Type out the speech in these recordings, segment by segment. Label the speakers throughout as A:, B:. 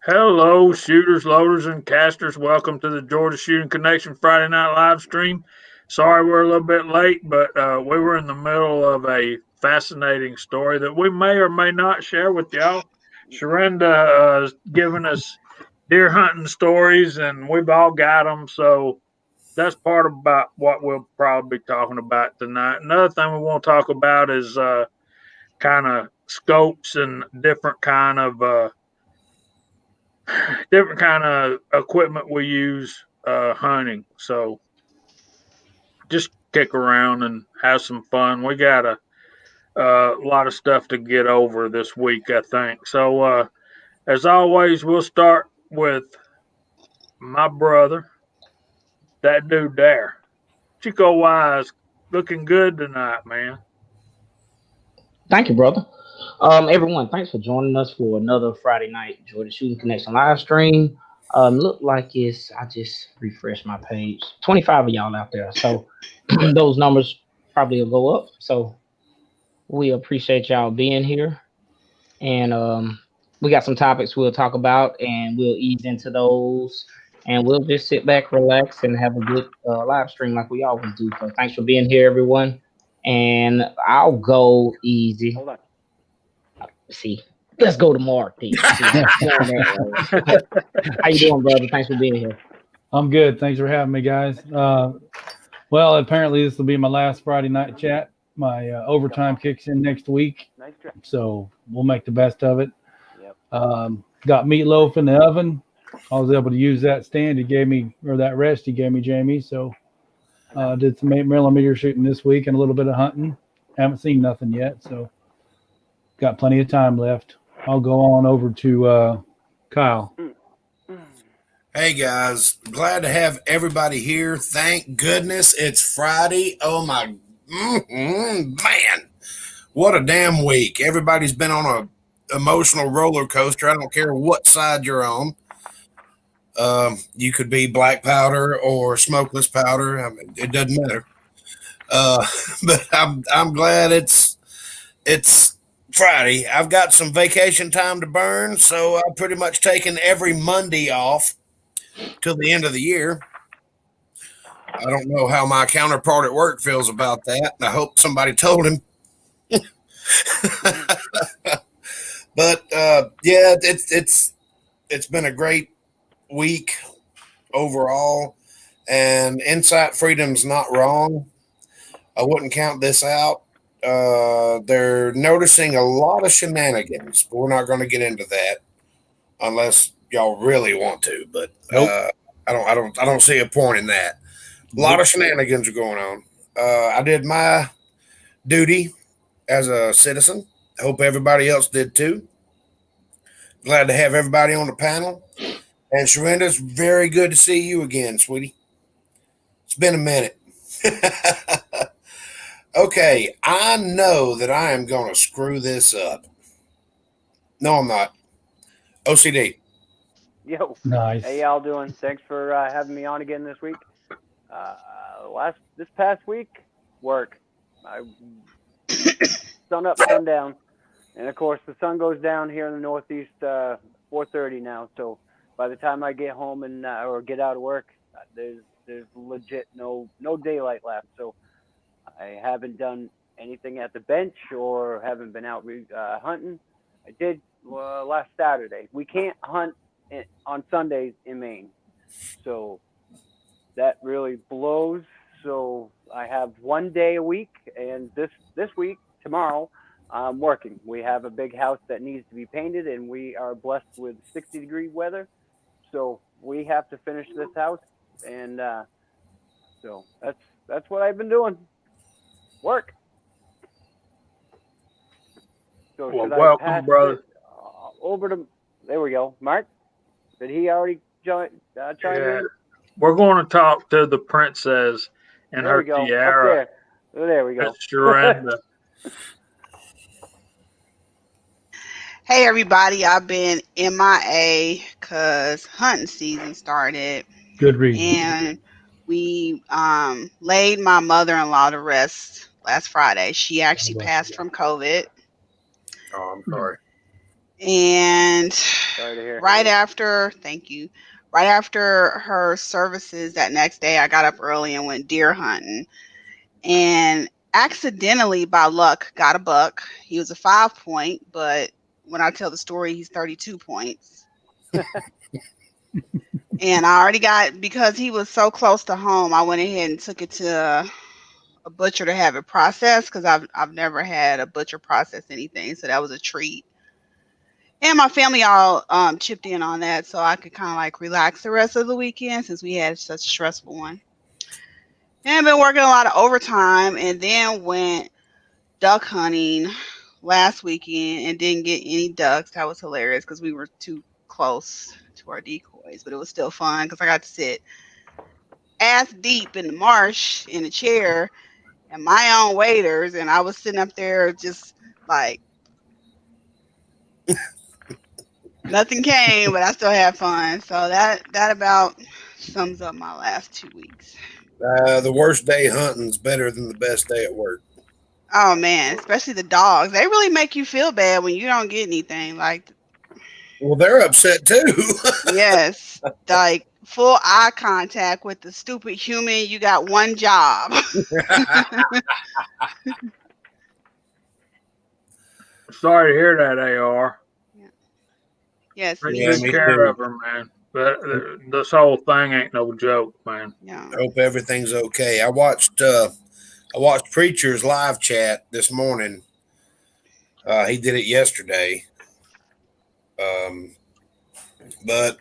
A: Hello, shooters, loaders, and casters. Welcome to the Georgia Shooting Connection Friday night live stream. Sorry we're a little bit late, but we were in the middle of a fascinating story that we may or may not share with y'all. Sharenda has given us deer hunting stories, and we've all got them. So that's part about what we'll probably be talking about tonight. Another thing we want to talk about is kind of scopes and different kind of equipment we use hunting. So just kick around and have some fun. We got a lot of stuff to get over this week, I think. So as always, we'll start with my brother, that dude there, Chico Wise, looking good tonight, man.
B: Thank you, brother. Everyone, thanks for joining us for another Friday night Jordan Shooting Connection live stream. Look like I just refreshed my page. 25 of y'all out there. So those numbers probably will go up. So we appreciate y'all being here. And we got some topics we'll talk about and we'll ease into those. And we'll just sit back, relax, and have a good live stream like we always do. So thanks for being here, everyone. And I'll go easy.
C: Hold on.
B: See, let's go to Mark then. See, how you doing, brother? Thanks for being here.
D: I'm good. Thanks for having me, guys. Well, apparently this will be my last Friday night chat. My overtime kicks in next week,
C: Nice try.
D: so we'll make the best of it.
C: Yep.
D: Got meatloaf in the oven. I was able to use that stand he gave me, or that rest he gave me, Jamie. So did some 8mm shooting this week and a little bit of hunting. Haven't seen nothing yet, so got plenty of time left. I'll go on over to Kyle.
E: Hey guys, glad to have everybody here. Thank goodness it's Friday. Oh my man, what a damn week. Everybody's been on a emotional roller coaster. I don't care what side you're on. You could be black powder or smokeless powder. I mean, it doesn't matter. Uh, but I'm glad it's Friday. I've got some vacation time to burn, so I've pretty much taken every Monday off till the end of the year. I don't know how my counterpart at work feels about that, and I hope somebody told him. But yeah, it's been a great week overall, and Insight Freedom's not wrong. I wouldn't count this out. They're noticing a lot of shenanigans, but we're not going to get into that unless y'all really want to. But
D: Nope.
E: I don't see a point in that. A lot of shenanigans are going on. I did my duty as a citizen. I hope everybody else did too. Glad to have everybody on the panel. And Sharenda, it's very good to see you again, sweetie. It's been a minute. Okay, I know that I am going to screw this up. No, I'm not. OCD.
C: Yo.
D: Nice.
C: Hey, y'all doing? Thanks for having me on again this week. This past week, work. I sun up, sun down, and of course the sun goes down here in the Northeast 4:30 now. So by the time I get home and or get out of work, there's legit no daylight left. So I haven't done anything at the bench or haven't been out hunting. I did last Saturday. We can't hunt on Sundays in Maine, so that really blows. So I have one day a week, and this week tomorrow I'm working. We have a big house that needs to be painted, and we are blessed with 60-degree weather, so we have to finish this house, and so that's what I've been doing. Work. So
A: Well,
C: should I
A: welcome,
C: pass
A: brother.
C: it over to? There we go, Mark. Did he already chime
A: Yeah,
C: in?
A: we're going to talk to the princess and
C: There
A: her
C: we go. Up
A: tiara,
C: there. There we go.
A: Miss Sharenda.
F: Hey everybody, I've been MIA because hunting season started,
D: Good reason.
F: and we laid my mother-in-law to rest last Friday. She actually passed from COVID,
E: Oh, I'm sorry.
F: and
C: Sorry to hear.
F: Right after, thank you. Right after her services that next day, I got up early and went deer hunting, and accidentally, by luck, got a buck. He was a 5 point, but when I tell the story, he's 32 points. And I already got, because he was so close to home, I went ahead and took it to a butcher to have it processed, because I've never had a butcher process anything, so that was a treat. And my family all chipped in on that, so I could kind of like relax the rest of the weekend since we had such a stressful one. And I've been working a lot of overtime, and then went duck hunting last weekend and didn't get any ducks. That was hilarious because we were too close to our decoys, but it was still fun because I got to sit ass deep in the marsh in a chair and my own waders, and I was sitting up there just like nothing came, but I still had fun. So that about sums up my last 2 weeks.
E: The worst day hunting's better than the best day at work.
F: Oh man, especially the dogs. They really make you feel bad when you don't get anything. Like,
E: Well, they're upset too.
F: yes, like full eye contact with the stupid human. You got one job.
A: Sorry to hear that, AR.
F: Yes,
A: Take
E: Yeah,
A: good
E: me
A: care
E: too.
A: of her, man. This whole thing ain't no joke, man.
F: yeah.
E: I hope everything's okay. I watched Preacher's live chat this morning. He did it yesterday. Um, but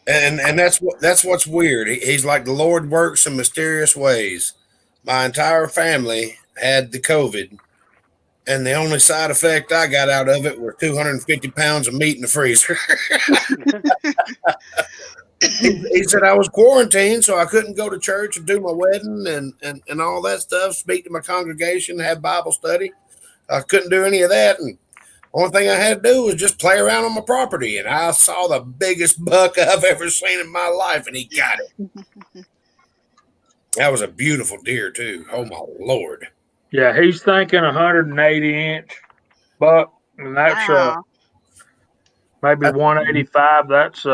E: and that's what's weird. He's like, the Lord works in mysterious ways. My entire family had the COVID, and the only side effect I got out of it were 250 pounds of meat in the freezer. He said I was quarantined, so I couldn't go to church and do my wedding and all that stuff, speak to my congregation, have Bible study. I couldn't do any of that. And only thing I had to do was just play around on my property. And I saw the biggest buck I've ever seen in my life, and he got it. That was a beautiful deer, too. Oh, my Lord.
A: Yeah, he's thinking 180-inch buck, and that's
F: Wow.
A: maybe 185. That's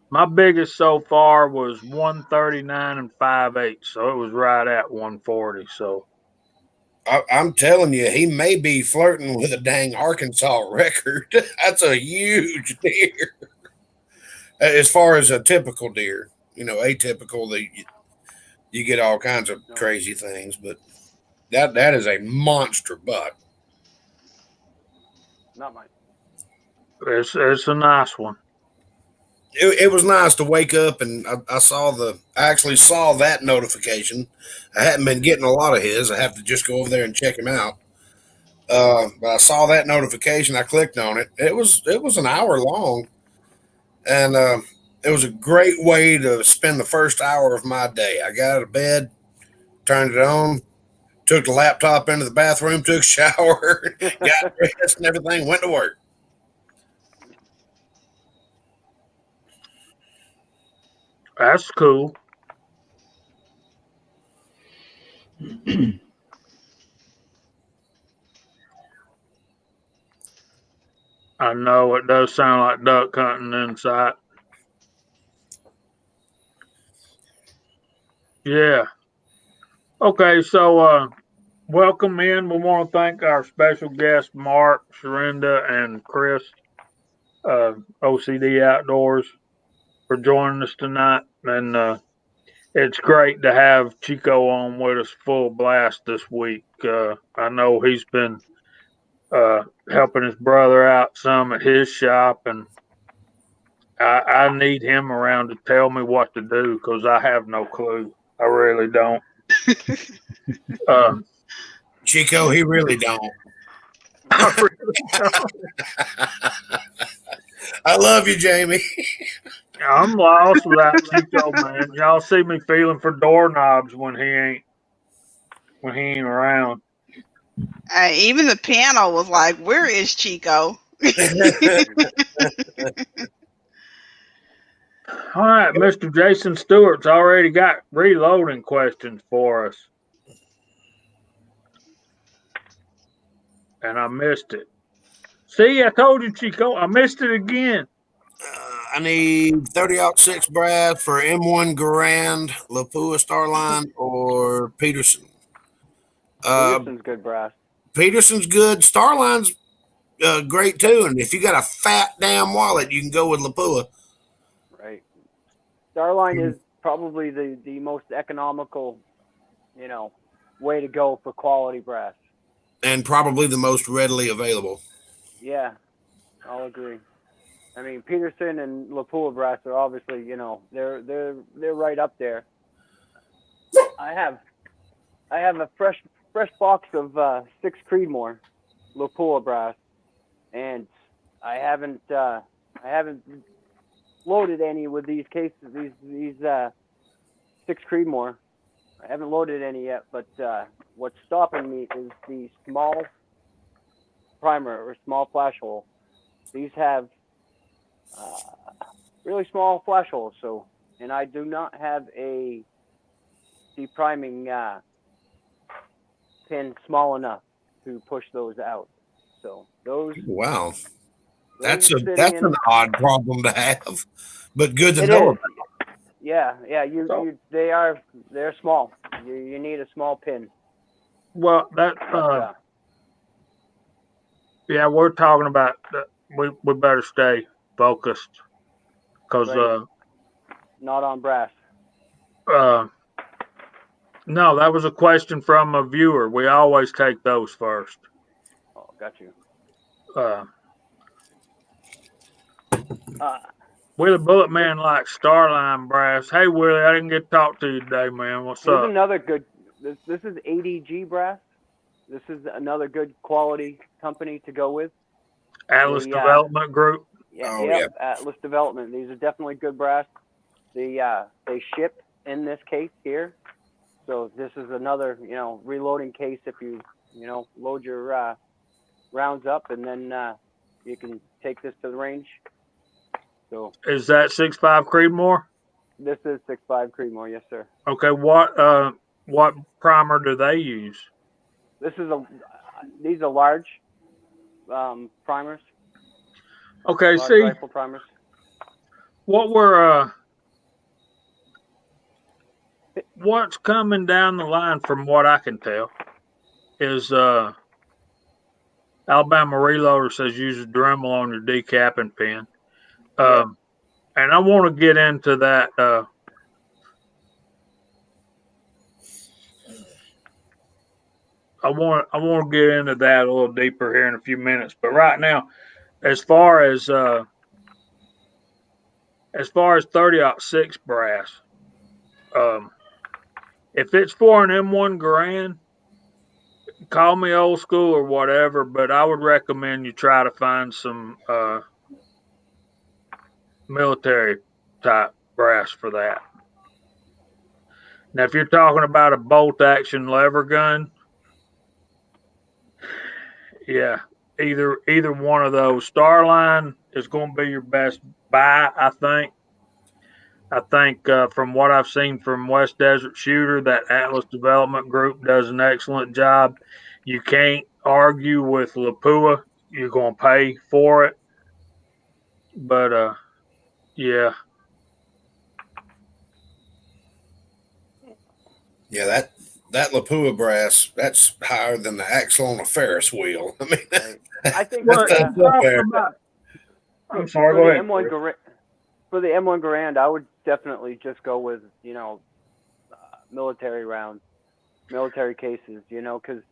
A: my biggest so far was 139 and 5/8, so it was right at 140. So
E: I'm telling you, he may be flirting with a dang Arkansas record. That's a huge deer. As far as a typical deer, atypical, you get all kinds of crazy things, but that is a monster buck.
C: Not mine.
A: it's a nice one.
E: It was nice to wake up and I actually saw that notification. I hadn't been getting a lot of his. I have to just go over there and check him out. But I saw that notification. I clicked on it. It was an hour long, and it was a great way to spend the first hour of my day. I got out of bed, turned it on, took the laptop into the bathroom, took a shower, got dressed and everything, went to work.
A: That's cool. I know it does sound like duck hunting inside. Yeah. Okay, so welcome in. We want to thank our special guests, Mark, Sharinda, and Chris, OCD Outdoors, for joining us tonight. And it's great to have Chico on with us full blast this week. I know he's been helping his brother out some at his shop, and I need him around to tell me what to do because I have no clue. I really don't.
E: Chico, he really don't.
A: I really don't.
E: I love you, Jamie.
A: I'm lost without Chico, man. Y'all see me feeling for doorknobs when he ain't around.
F: Even the panel was like, "Where is Chico?"
A: All right, Mr. Jason Stewart's already got reloading questions for us. And I missed it. See, I told you, Chico. I missed it again.
E: I need 30-06 brass for M1 Garand, Lapua Starline, or Peterson.
C: Peterson's good brass.
E: Peterson's good. Starline's great too. And if you got a fat damn wallet, you can go with Lapua.
C: Right. Starline is probably the most economical, way to go for quality brass.
E: And probably the most readily available.
C: Yeah, I'll agree. I mean, Peterson and Lapua brass are obviously, they're right up there. I have a fresh box of 6 Creedmoor Lapua brass, and I haven't loaded any with these cases. These 6 Creedmoor. I haven't loaded any yet, but what's stopping me is the small primer or small flash hole. These have really small flash holes, and I do not have a depriming pin small enough to push those out. So those.
E: Wow,
C: those
E: that's an odd problem to have, but good to
C: it
E: know
C: is.
E: about.
C: Yeah. They're small. You need a small pin.
A: Well, that yeah, we're talking about we better stay focused because
C: right. Not on brass.
A: No, that was a question from a viewer. We always take those first.
C: Oh, got you.
A: Willie Bullet Man likes Starline brass. Hey Willie, I didn't get to talk to you today, man. What's
C: Here's
A: up?
C: another good. This is ADG brass. This is another good quality company to go with.
A: Atlas Development Group.
C: Yeah, Atlas Development. These are definitely good brass. They ship in this case here, so this is another reloading case if you load your rounds up, and then you can take this to the range. So
A: is that 6.5 Creedmoor?
C: This is 6.5 Creedmoor, yes sir.
A: Okay, what primer do they use?
C: These are large primers.
A: Okay,
C: large rifle primers.
A: What's coming down the line from what I can tell is Alabama Reloader says use a Dremel on your decapping pin. And I want to get into that. I want to get into that a little deeper here in a few minutes. But right now, as far as 30-06 brass, if it's for an M1 Garand, call me old school or whatever, but I would recommend you try to find some military type brass for that. Now, if you're talking about a bolt action lever gun, yeah, either one of those. Starline is going to be your best buy, I think. I think from what I've seen from West Desert Shooter, that Atlas Development Group does an excellent job. You can't argue with Lapua. You're going to pay for it. But, yeah.
E: Yeah, that Lapua brass, that's higher than the axle on a Ferris wheel. I mean,
C: right. I think
A: I'm sorry, go ahead.
C: For the M1 Garand, I would definitely just go with, military rounds, military cases, because,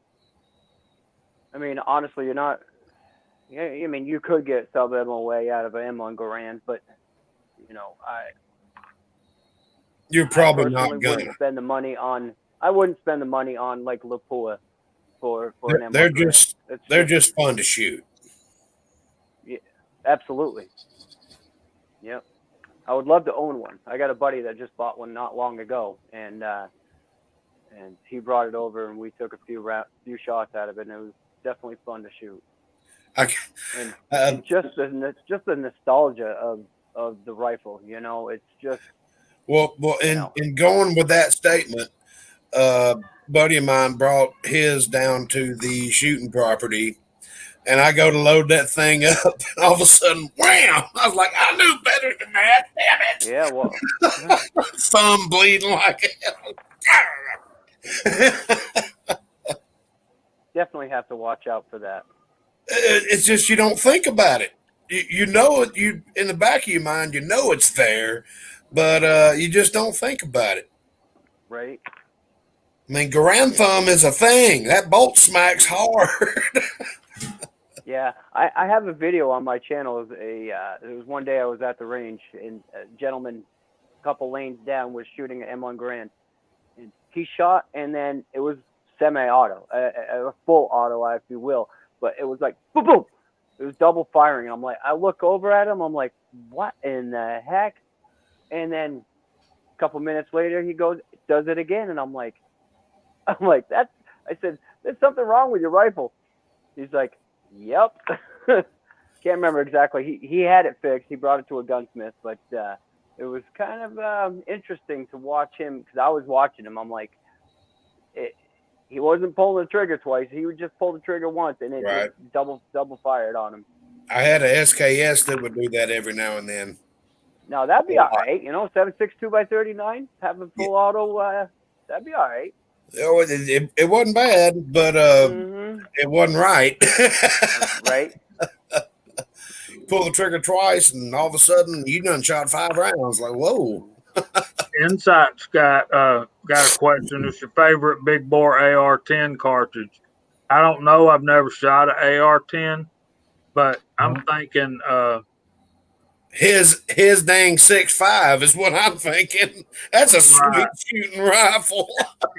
C: I mean, honestly, you're not, I mean, you could get sub-MOA out of an M1 Garand, but,
E: you're probably not going to.
C: I wouldn't spend the money on like Lapua for an M1
E: They're
C: Garand.
E: They're just fun to shoot.
C: Yeah, absolutely. Yep. I would love to own one. I got a buddy that just bought one not long ago, and he brought it over, and we took a few shots out of it, and it was definitely fun to shoot. And just the nostalgia of the rifle, it's just.
E: Well, in going with that statement, buddy of mine brought his down to the shooting property And I go to load that thing up, and all of a sudden, wham! I was like, I knew better than that. Damn
C: Yeah, well,
E: it! Thumb bleeding like hell.
C: definitely have to watch out for that.
E: It's just you don't think about it. You know it. You in the back of your mind, you know it's there, but you just don't think about it.
C: Right?
E: I mean, Garand thumb is a thing. That bolt smacks hard.
C: Yeah, I have a video on my channel. It was one day I was at the range, and a gentleman, a couple lanes down, was shooting an M1 Grand, and he shot, and then it was semi-auto, a full auto, if you will, but it was like boom, boom. It was double firing. I'm like, I look over at him. I'm like, what in the heck? And then a couple minutes later, he does it again, and I'm like, that's. I said, there's something wrong with your rifle. He's like, yep. Can't remember exactly. He had it fixed. He brought it to a gunsmith, but it was kind of interesting to watch him because I was watching him. I'm like, he wasn't pulling the trigger twice. He would just pull the trigger once, and it
E: Right.
C: just double fired on him.
E: I had a SKS that would do that every now and then.
C: No, that'd be all right. 7.62 by 39, having full auto. That'd be all right.
E: Oh, it wasn't bad, but it wasn't right.
C: Right.
E: Pull the trigger twice, and all of a sudden, you done shot 5 rounds. Like, whoa.
A: Insight's got a question. It's your favorite big bore AR-10 cartridge? I don't know. I've never shot an AR-10, but I'm thinking
E: his dang 6.5 is what I'm thinking. That's a sweet shooting rifle.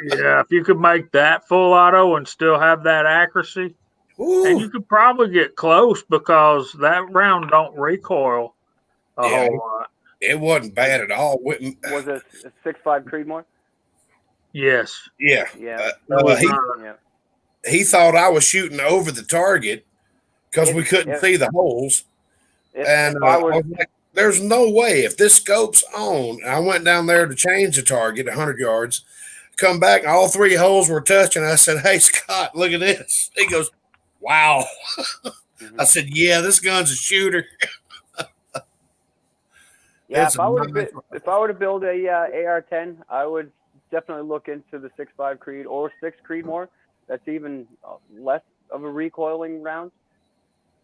A: Yeah, if you could make that full auto and still have that accuracy, and you could probably get close because that round don't recoil a whole lot.
E: It wasn't bad at all.
C: Was it a 6.5 Creedmoor?
A: Yes.
E: Yeah.
C: Yeah.
E: He thought I was shooting over the target because we couldn't see the holes. I was like, there's no way if this scope's on. I went down there to change the target 100 yards, come back, and all 3 holes were touching. I said, hey, Scott, look at this. He goes, wow. I said, yeah, this gun's a shooter.
C: Yeah, if I were to build a AR-10, I would definitely look into the 6.5 Creed or 6 Creedmoor. That's even less of a recoiling round.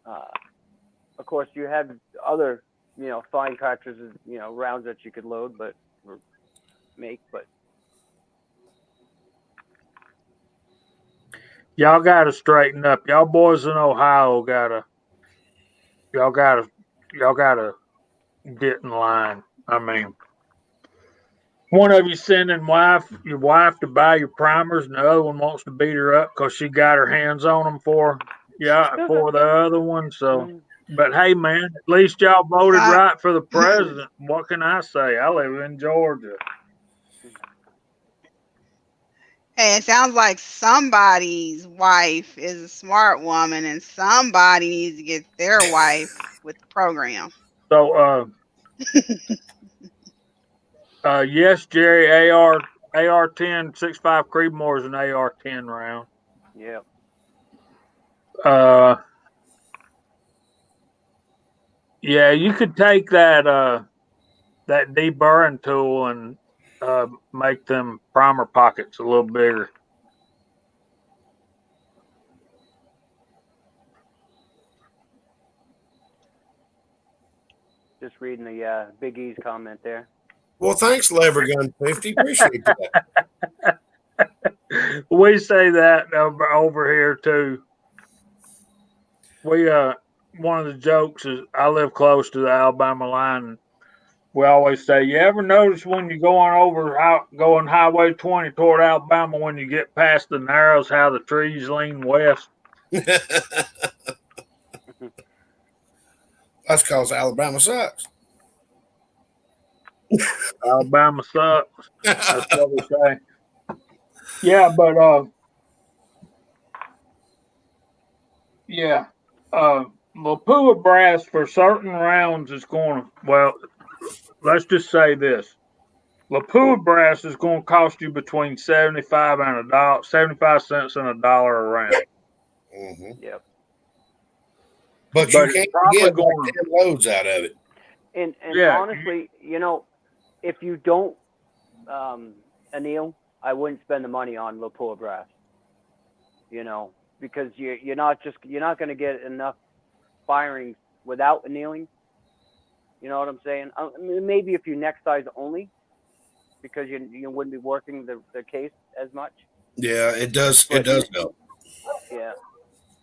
C: Of course, you have other, fine cartridges, rounds that you could load, but
A: y'all gotta straighten up. Y'all boys in Ohio y'all gotta get in line. I mean, one of you sending your wife to buy your primers, and the other one wants to beat her up because she got her hands on them for the other one. So, but hey, man, at least y'all voted right for the president. What can I say? I live in Georgia.
F: Hey, it sounds like somebody's wife is a smart woman, and somebody needs to get their wife with the program.
A: So, yes, Jerry, AR-10 6.5 Creedmoor is an AR-10 round.
C: Yeah.
A: Yeah, you could take that deburring tool and make them primer pockets a little bigger.
C: Just reading the Big E's comment there.
E: Well, thanks, Levergun 50. Appreciate that.
A: We say that over here too. We one of the jokes is I live close to the Alabama line. And we always say, you ever notice when you're going Highway 20 toward Alabama, when you get past the Narrows, how the trees lean west?
E: That's because Alabama sucks.
A: Alabama sucks. That's what we say. Yeah, but Lapua brass for certain rounds is going to, well, let's just say this. Lapua brass is going to cost you between 75 cents and $1 a round.
E: Mm-hmm.
C: Yep.
E: but you
A: But it's
E: can't
A: probably
E: get like
A: going
E: 10 loads out of it.
C: And
A: yeah,
C: honestly, if you don't anneal, I wouldn't spend the money on Lapua brass. Because you're not going to get enough firings without annealing. You know what I'm saying? Maybe if you neck size only, because you wouldn't be working the case as much.
E: Yeah, it does. It
C: But
E: does help.
C: yeah,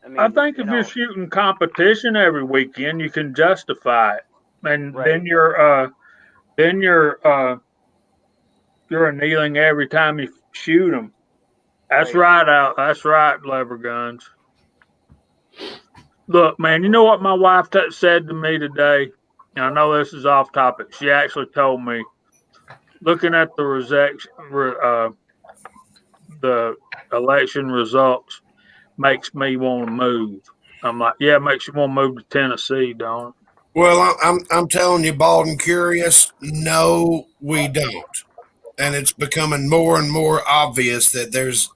C: I
A: I
C: mean,
A: think if you're shooting competition every weekend, you can justify it, and
C: right,
A: then you're annealing every time you shoot them. That's
C: right.
A: right, out. That's right, lever guns. Look, man, you know what my wife said to me today? And I know this is off topic. She actually told me, looking at the election results makes me want to move. I'm like, yeah, it makes you want to move to Tennessee, don't it?
E: Well, I'm telling you, bald and curious. No, we don't, and it's becoming more and more obvious that there's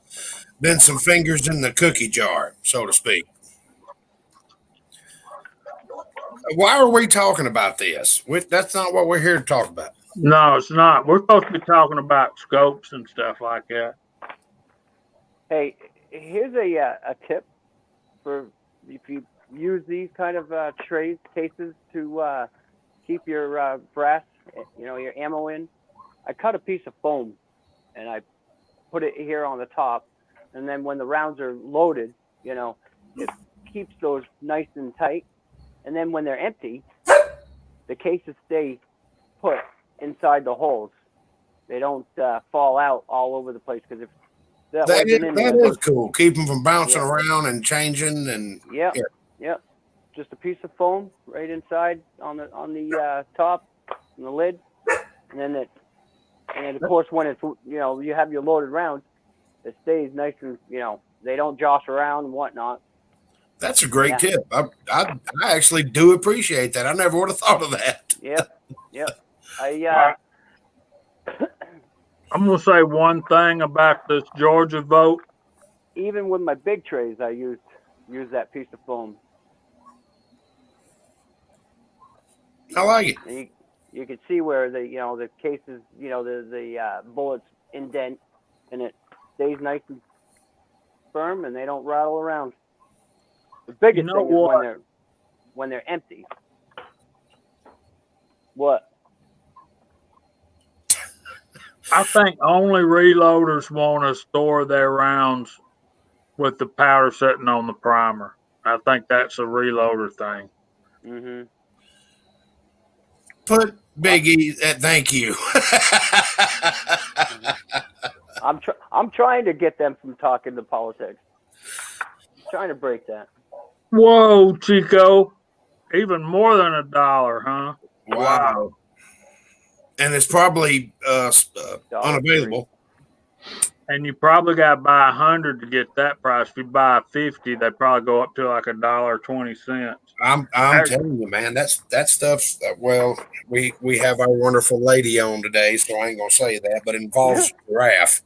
E: been some fingers in the cookie jar, so to speak. Why are we talking about this? That's not what we're here to talk about.
A: No, it's not. We're supposed to be talking about scopes and stuff like that.
C: Hey, here's a tip for if you use these kind of trays cases to keep your brass, your ammo in. I cut a piece of foam and I put it here on the top, and then when the rounds are loaded, it keeps those nice and tight. And then when they're empty, the cases stay put inside the holes. They don't fall out all over the place because if that wasn't in
E: That
C: there,
E: is cool. Keep them from bouncing
C: yeah,
E: around and changing and
C: yeah,
E: yeah.
C: yeah, just a piece of foam right inside on the top and the lid, and then of course when it's you have your loaded rounds, it stays nice and they don't josh around and whatnot.
E: That's a great
C: Yeah,
E: tip. I actually do appreciate that. I never would have thought of that.
C: yep, yep.
A: I, I'm going to say one thing about this Georgia vote.
C: Even with my big trays, I use that piece of foam.
E: I like it.
C: And you can see where the cases the bullets indent, and it stays nice and firm, and they don't rattle around. The
A: You
C: biggest
A: know
C: thing is
A: what?
C: when they're empty. What?
A: I think only reloaders want to store their rounds with the powder sitting on the primer. I think that's a reloader thing.
C: Mm-hmm.
E: Put Big E. Thank you.
C: I'm trying to get them from talking to politics. Trying to break that.
A: Whoa, Chico. Even more than $1, huh?
E: Wow. And it's probably
C: $1.30.
E: unavailable.
A: And you probably got to buy 100 to get that price. If you buy 50, they probably go up to like $1.20.
E: I'm telling you, man, that stuff's well. We have our wonderful lady on today, so I ain't gonna say that, but it involves giraffe.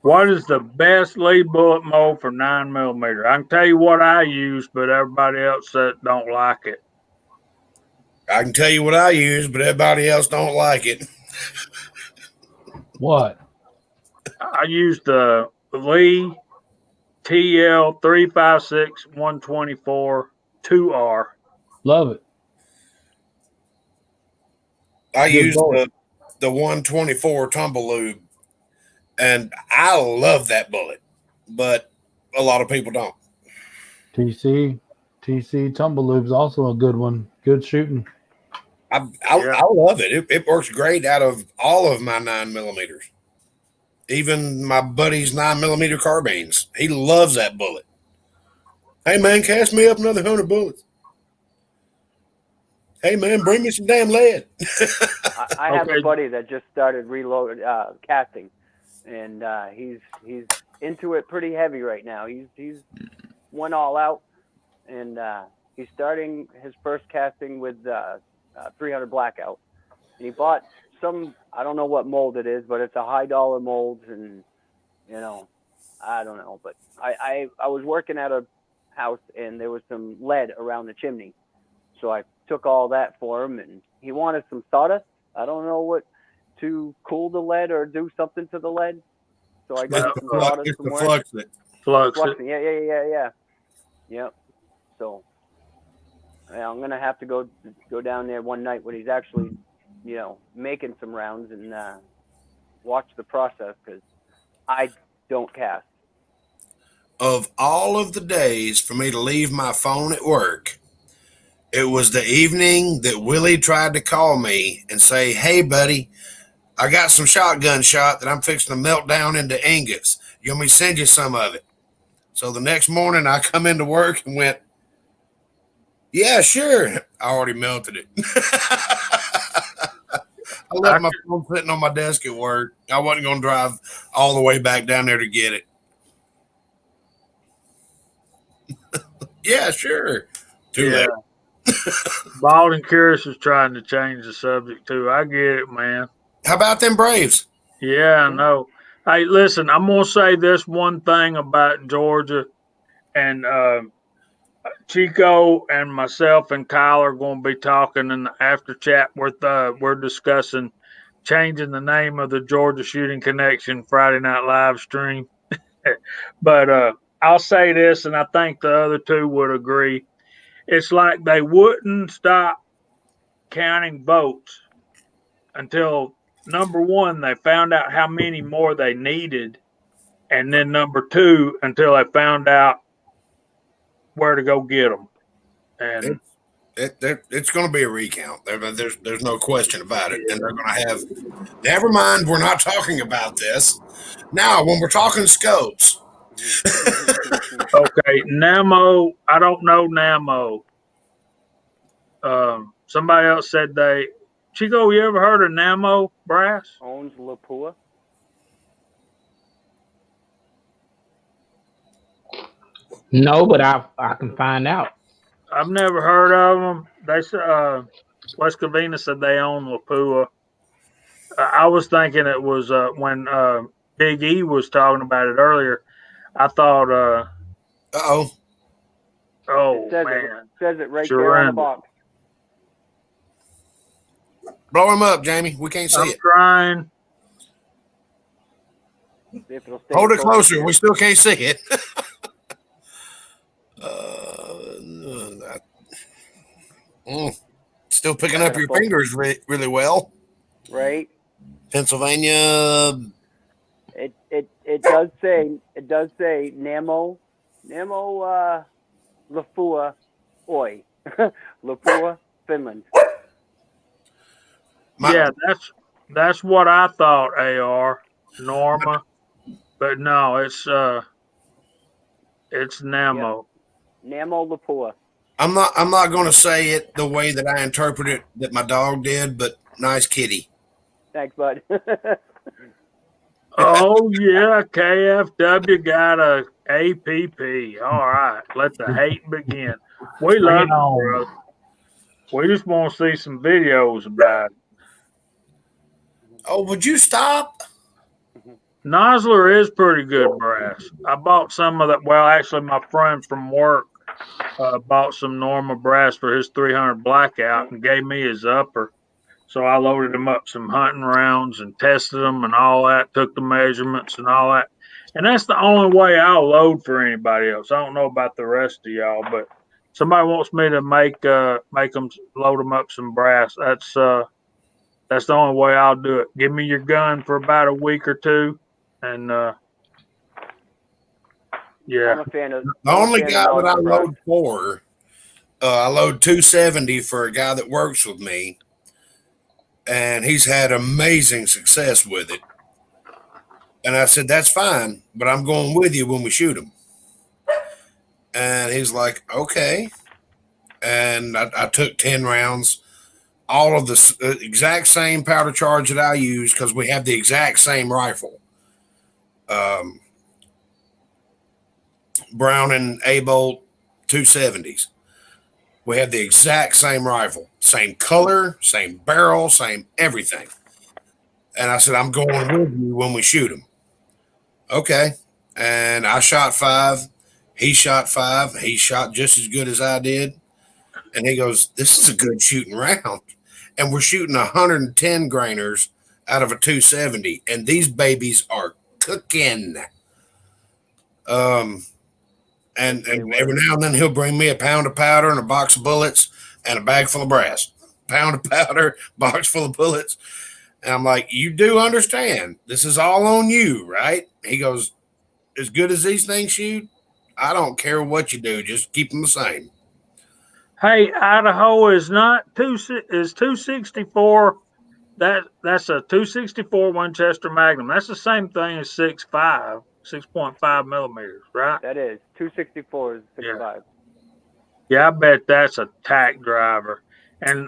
A: What is the best lead bullet mold for 9mm? I can tell you what I use, but everybody else don't like it.
E: I can tell you what I use, but everybody else don't like it.
D: What?
A: I use the Lee TL 356 124 2R.
D: Love it.
E: I
D: Good
E: use
D: bullet.
E: the 124 tumble lube, and I love that bullet, but a lot of people don't.
D: TC Tumble Lube's also a good one. Good shooting.
E: I love it. It works great out of all of my 9mm. Even my buddy's 9mm carbines. He loves that bullet. Hey man, cast me up another 100 bullets. Hey man, bring me some damn lead.
C: I have a buddy that just started casting, and he's into it pretty heavy right now. He's went all out, and he's starting his first casting with 300 blackout. And he bought some, I don't know what mold it is, but it's a high dollar mold, and I don't know, but I was working at a house and there was some lead around the chimney, so I took all that for him, and he wanted some sawdust. I don't know what to cool the lead or do something to the lead, so I got some sawdust
E: It's the
C: somewhere.
E: flux it.
A: Flux it.
C: Fluxing, yeah. Yep. So yeah, I'm gonna have to go down there one night when he's actually, making some rounds and watch the process because I don't cast.
E: Of all of the days for me to leave my phone at work, it was the evening that Willie tried to call me and say, "Hey, buddy, I got some shotgun shot that I'm fixing to melt down into ingots. You want me to send you some of it?" So the next morning I come into work and went, "Yeah, sure." I already melted it. I left my phone sitting on my desk at work. I wasn't going to drive all the way back down there to get it. Yeah, sure. Too late.
A: Bald and Curious is trying to change the subject too. I get it, man.
E: How about them Braves?
A: Yeah, I know. Hey, listen, I'm gonna say this one thing about Georgia, and Chico and myself and Kyle are going to be talking in the after chat. We're discussing changing the name of the Georgia Shooting Connection Friday Night Live stream. But I'll say this, and I think the other two would agree. It's like they wouldn't stop counting votes until number one, they found out how many more they needed, and then number two, until they found out where to go get them. And
E: it's going to be a recount. There's no question about it. And they're going to have. Never mind, we're not talking about this now. When we're talking scopes.
A: Okay, Namo. I don't know Namo. Somebody else said they. Chico, you ever heard of Namo Brass?
C: Owns Lapua.
B: No, but I can find out.
A: I've never heard of them. They said West Covina said they own Lapua. I was thinking it was when Big E was talking about it earlier. I thought,
E: Uh-oh.
A: oh
C: it says
A: man,
C: it says it right
A: Surrender.
C: there on the box.
E: Blow him up, Jamie. We can't see
A: I'm
E: it.
A: trying.
E: Hold it closer. We still can't see it. Still picking up your fingers really well.
C: Right.
E: Pennsylvania.
C: It does say Namo Lapua Oi. Lapua, Finland.
A: Yeah, that's what I thought, AR Norma. But no, it's Namo.
C: Yep. Namo Lapua.
E: I'm not going to say it the way that I interpret it that my dog did, but nice kitty.
C: Thanks, bud.
A: Oh yeah, KFW got a APP. All right, let the hate begin. We love it, bro. We just want to see some videos about it.
E: Oh, would you stop?
A: Nosler is pretty good brass. I bought some of that. Well, actually, my friend from work bought some Norma brass for his 300 blackout and gave me his upper. So I loaded him up some hunting rounds and tested them and all that, took the measurements and all that. And that's the only way I'll load for anybody else. I don't know about the rest of y'all, but somebody wants me to make them load them up some brass. That's the only way I'll do it. Give me your gun for about a week or two, and yeah.
C: I'm a fan of
E: the only guy that I load for. I load 270 for a guy that works with me. And he's had amazing success with it. And I said, that's fine, but I'm going with you when we shoot him. And he's like, okay. And I took 10 rounds, all of the exact same powder charge that I use because we have the exact same rifle. Browning A-Bolt 270s. We have the exact same rifle, same color, same barrel, same everything. And I said, I'm going with you when we shoot him. Okay. and I shot 5. He shot 5. He shot just as good as I did. And he goes, "This is a good shooting round." And we're shooting 110 grainers out of a 270, and these babies are cooking. Um, and every now and then he'll bring me a pound of powder and a box of bullets and a bag full of brass. Pound of powder, box full of bullets. And I'm like, "You do understand this is all on you, right?" He goes, "As good as these things shoot, I don't care what you do, just keep them the same."
A: Hey, Idaho is not 264. That's a 264 Winchester Magnum. That's the same thing as 6.5, 6.5 millimeters, right?
C: That is 264 is
A: Yeah.
C: 6.5.
A: Yeah, I bet that's a tack driver. And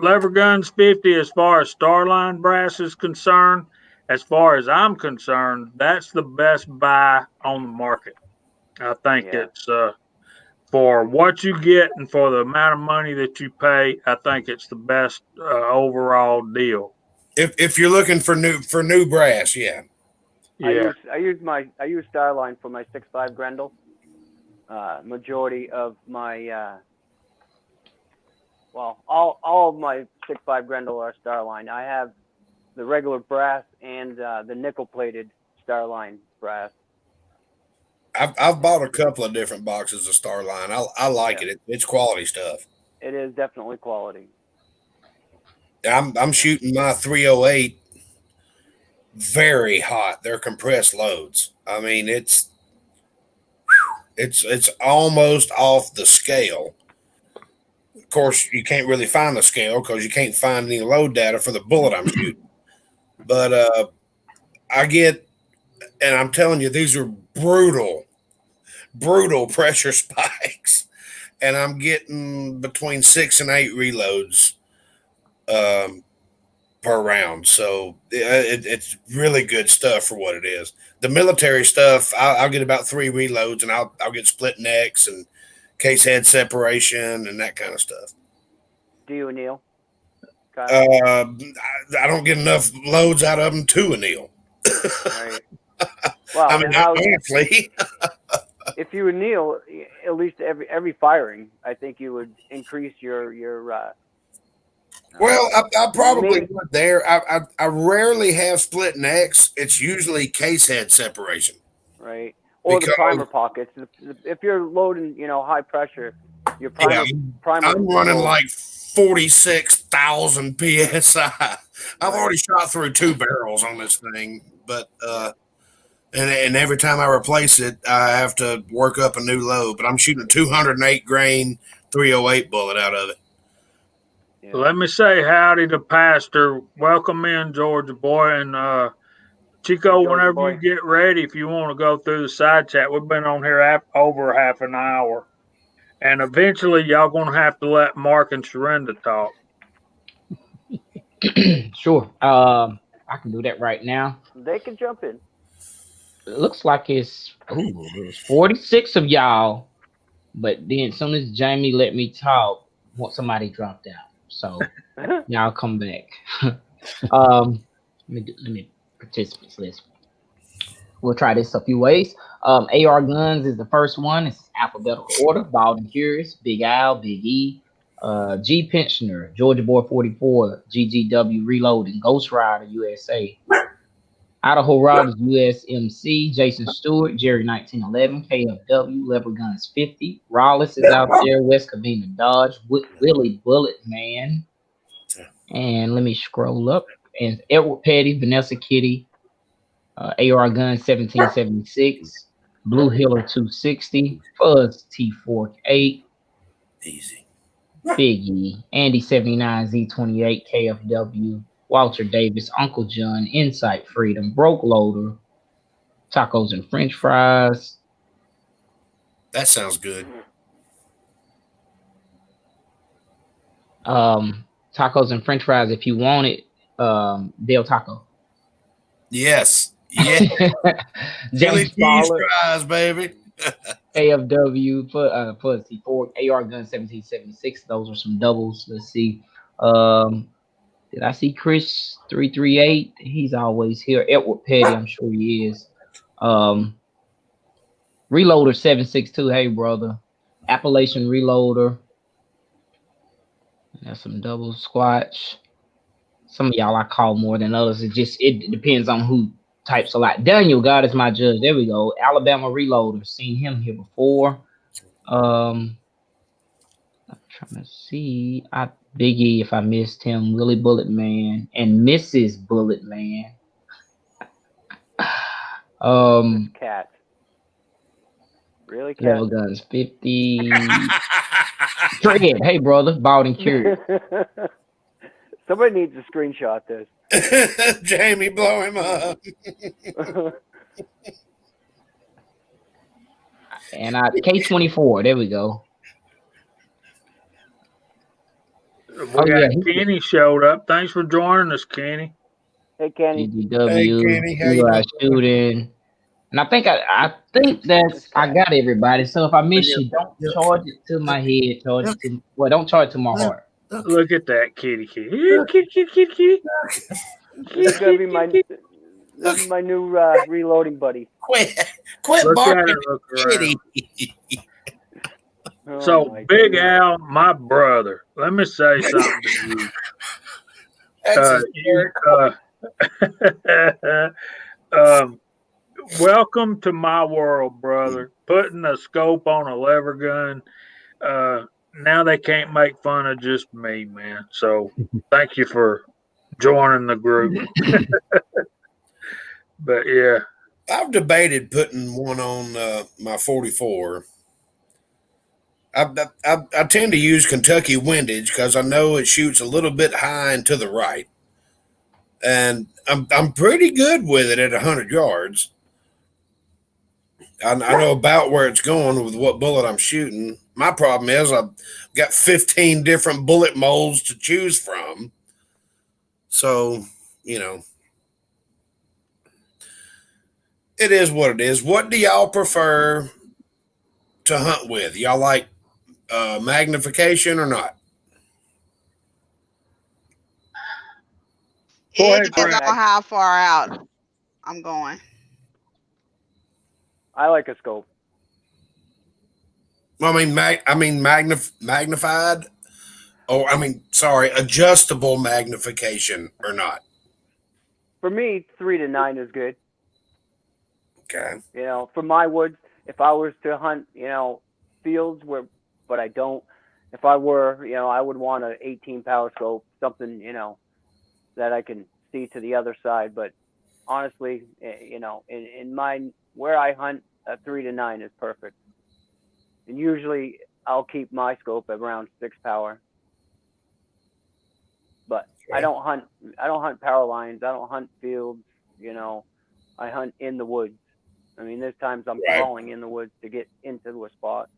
A: Lever Guns 50, as far as Starline brass is concerned, as far as I'm concerned, that's the best buy on the market. I think
C: Yeah.
A: it's for what you get and for the amount of money that you pay. I think it's the best overall deal.
E: If you're looking for new brass, yeah.
A: Yeah.
C: I use Starline for my 6.5 Grendel. Majority of my all of my 6.5 Grendel are Starline. I have the regular brass and the nickel plated Starline brass.
E: I've bought a couple of different boxes of Starline. I like
C: Yeah.
E: It's quality stuff.
C: It is definitely quality.
E: I'm shooting my 308 very hot. They're compressed loads. I mean, it's almost off the scale. Of course, you can't really find the scale because you can't find any load data for the bullet I'm shooting. But I get, and I'm telling you, these are brutal pressure spikes, and I'm getting between 6 and 8 reloads um, per round. So it's really good stuff for what it is. The military stuff, I'll get about 3 reloads, and I'll get split necks and case head separation and that kind of stuff.
C: Do you, Neil?
E: I don't get enough loads out of them to anneal.
C: Right. Well,
E: I mean, honestly,
C: if you anneal at least every firing, I think you would increase your
E: well, I probably would there. I rarely have split necks. It's usually case head separation.
C: Right. Or the primer pockets. If you're loading, high pressure, your primer.
E: I'm running like 46,000 psi. I've already shot through 2 barrels on this thing, but and every time I replace it, I have to work up a new load. But I'm shooting a 208 grain 308 bullet out of it.
A: Yeah. Let me say howdy to Pastor. Welcome in, Georgia boy, and Chico. Whenever you get ready, if you want to go through the side chat, we've been on here over half an hour, and eventually y'all gonna have to let Mark and Sharinda talk.
B: Sure. I can do that right now.
C: They can jump in.
B: It looks like it's 46 of y'all, but then as soon as Jamie let me talk, somebody dropped out. So y'all come back. Let me participants list. We'll try this a few ways. AR Guns is the first one. It's alphabetical order. Bald and Curious, Big Al, Big E, G Pensioner, Georgia Boy 44, GGW Reloading, Ghost Rider USA, Idaho Riders USMC, Jason Stewart, Jerry 1911, KFW, Lever Guns 50, Rawless is out there, West Covina Dodge, Willie Bullet Man, and let me scroll up, and Edward Petty, Vanessa Kitty, AR Gun 1776, Blue Hiller 260, Fuzz T48,
E: easy,
B: Biggie, Andy 79 Z28, KFW, Walter Davis, Uncle John, Insight Freedom, Broke Loader, Tacos and French Fries.
E: That sounds good.
B: Tacos and French Fries if you want it. Del Taco.
E: Yes. Yeah. James cheese fries, baby.
B: KFW, Fuzz T4, AR Gun 1776. Those are some doubles. Let's see. Did I see Chris 338? He's always here. Edward Petty, I'm sure he is. Um, Reloader 762. Hey, brother. Appalachian Reloader. That's some double squatch. Some of y'all I call more than others. It depends on who types a lot. Daniel, God is my judge. There we go. Alabama Reloader. Seen him here before. I'm trying to see. Biggie, if I missed him. Willie Bullet Man and Mrs. Bullet Man.
C: Cat. Really, Cat?
B: Level Guns 50. Fred, hey brother, bald and curious.
C: Somebody needs to screenshot this.
E: Jamie, blow him up.
B: And K24, there we go.
A: Kenny showed up. Thanks for joining us, Kenny.
C: Hey, Kenny.
B: GDW,
E: hey, Kenny, how you
B: shooting. And I think I got everybody. So if I miss you, don't charge it to my head. Don't charge it to my heart.
A: Look at that kitty. Kitty.
C: This is gonna be my new reloading buddy.
E: Quit
A: look
E: barking,
A: kitty.
C: Oh,
A: so Big Al, my brother. Let me say something to you. Welcome to my world, brother. Putting a scope on a lever gun. Now they can't make fun of just me, man. So thank you for joining the group. But yeah,
E: I've debated putting one on my 44. I tend to use Kentucky windage because I know it shoots a little bit high and to the right, and I'm pretty good with it at 100 yards. I know about where it's going with what bullet I'm shooting. My problem is I've got 15 different bullet molds to choose from. So, it is what it is. What do y'all prefer to hunt with? Y'all like magnification or not?
F: It depends on how far out I'm going.
C: I like a scope.
E: Magnified, or adjustable magnification or not.
C: For me, 3 to 9 is good.
E: Okay.
C: For my woods, if I was to hunt, fields but I don't. If I were, I would want an 18 power scope, something, that I can see to the other side. But honestly, in mine, where I hunt, a 3 to 9 is perfect. And usually I'll keep my scope at around 6 power. But okay. I don't hunt power lines. I don't hunt fields. I hunt in the woods. I mean, there's times I'm crawling in the woods to get into a spot.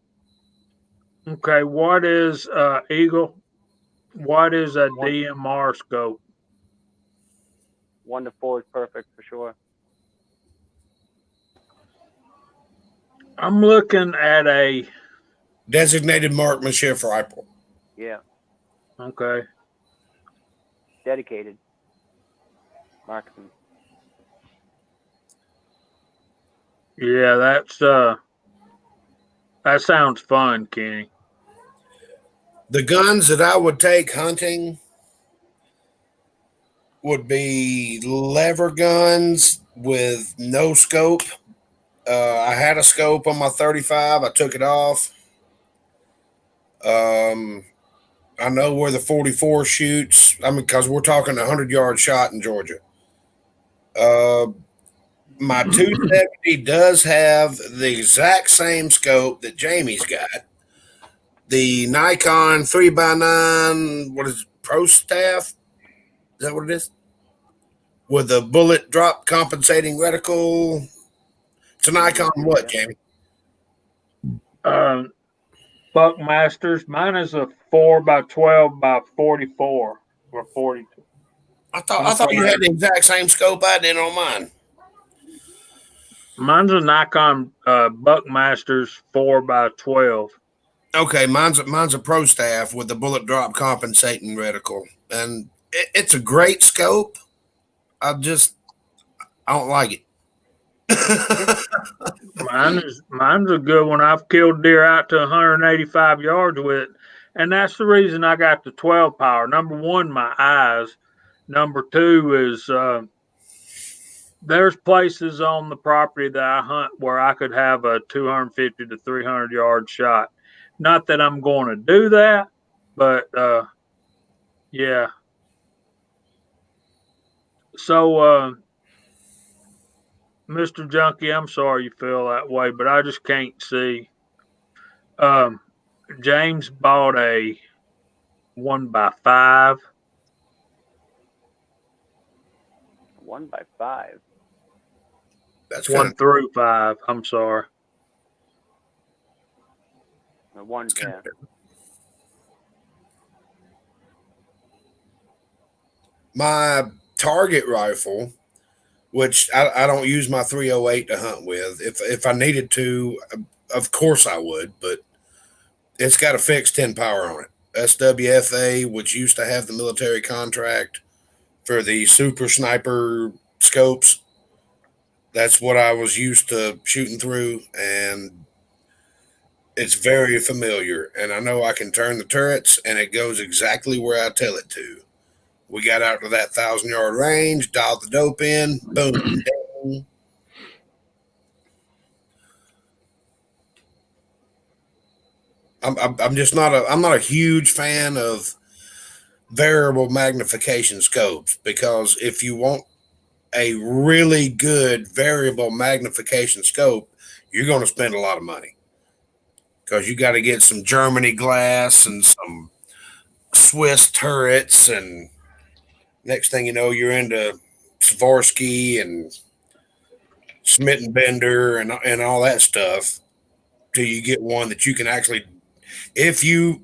A: Okay, what is Eagle? What is a DMR scope?
C: 1 to 4 is perfect for sure.
A: I'm looking at a
E: designated marksmanship rifle.
C: Yeah.
A: Okay.
C: Dedicated marksman.
A: Yeah, that sounds fun, Kenny.
E: The guns that I would take hunting would be lever guns with no scope. I had a scope on my 35. I took it off. I know where the 44 shoots. Because we're talking 100-yard shot in Georgia. My 270 does have the exact same scope that Jamie's got. The Nikon 3x9, what is it, Pro Staff? Is that what it is? With the bullet drop compensating reticle. It's a Nikon what, Jamie?
A: Buckmasters. Mine is a 4x12x44 or 42.
E: I thought you had the exact same scope I did on mine.
A: Mine's a Nikon Buckmasters 4x12.
E: Okay, mine's a Pro Staff with the bullet drop compensating reticle, and it's a great scope. I don't like it.
A: Mine's a good one. I've killed deer out to 185 yards with it, and that's the reason I got the 12 power. Number one, my eyes. Number two is there's places on the property that I hunt where I could have a 250 to 300 yard shot. Not that I'm going to do that, but yeah. So, Mr. Junkie, I'm sorry you feel that way, but I just can't see. Um, James bought a 1x5.
C: 1x5.
E: That's kind
A: 1 through 5. I'm sorry.
C: One, yeah.
E: my target rifle, which I don't use my 308 to hunt with. If I needed to, of course I would, but it's got a fixed 10 power on it. SWFA, which used to have the military contract for the super sniper scopes, that's what I was used to shooting through, and it's very familiar. And I know I can turn the turrets, and it goes exactly where I tell it to. We got out to that 1,000 yard range, dialed the dope in, boom, ding. I'm just not a huge fan of variable magnification scopes, because if you want a really good variable magnification scope, you're going to spend a lot of money, because you got to get some Germany glass and some Swiss turrets, and next thing you know, you're into Swarovski and Schmittenbender and all that stuff, till you get one that you can actually, if you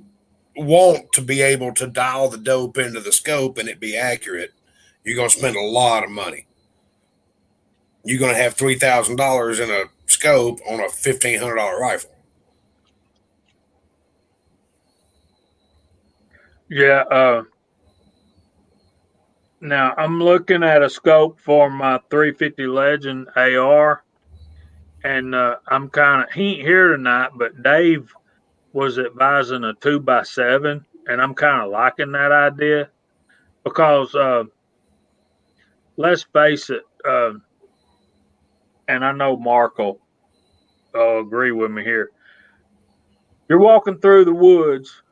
E: want to be able to dial the dope into the scope and it be accurate, you're going to spend a lot of money. You're going to have $3,000 in a scope on a $1,500 rifle.
A: Yeah. Now I'm looking at a scope for my 350 Legend AR, and I'm kind of he ain't here tonight, but Dave was advising a 2x7, and I'm kind of liking that idea because let's face it, and I know Mark will agree with me here. You're walking through the woods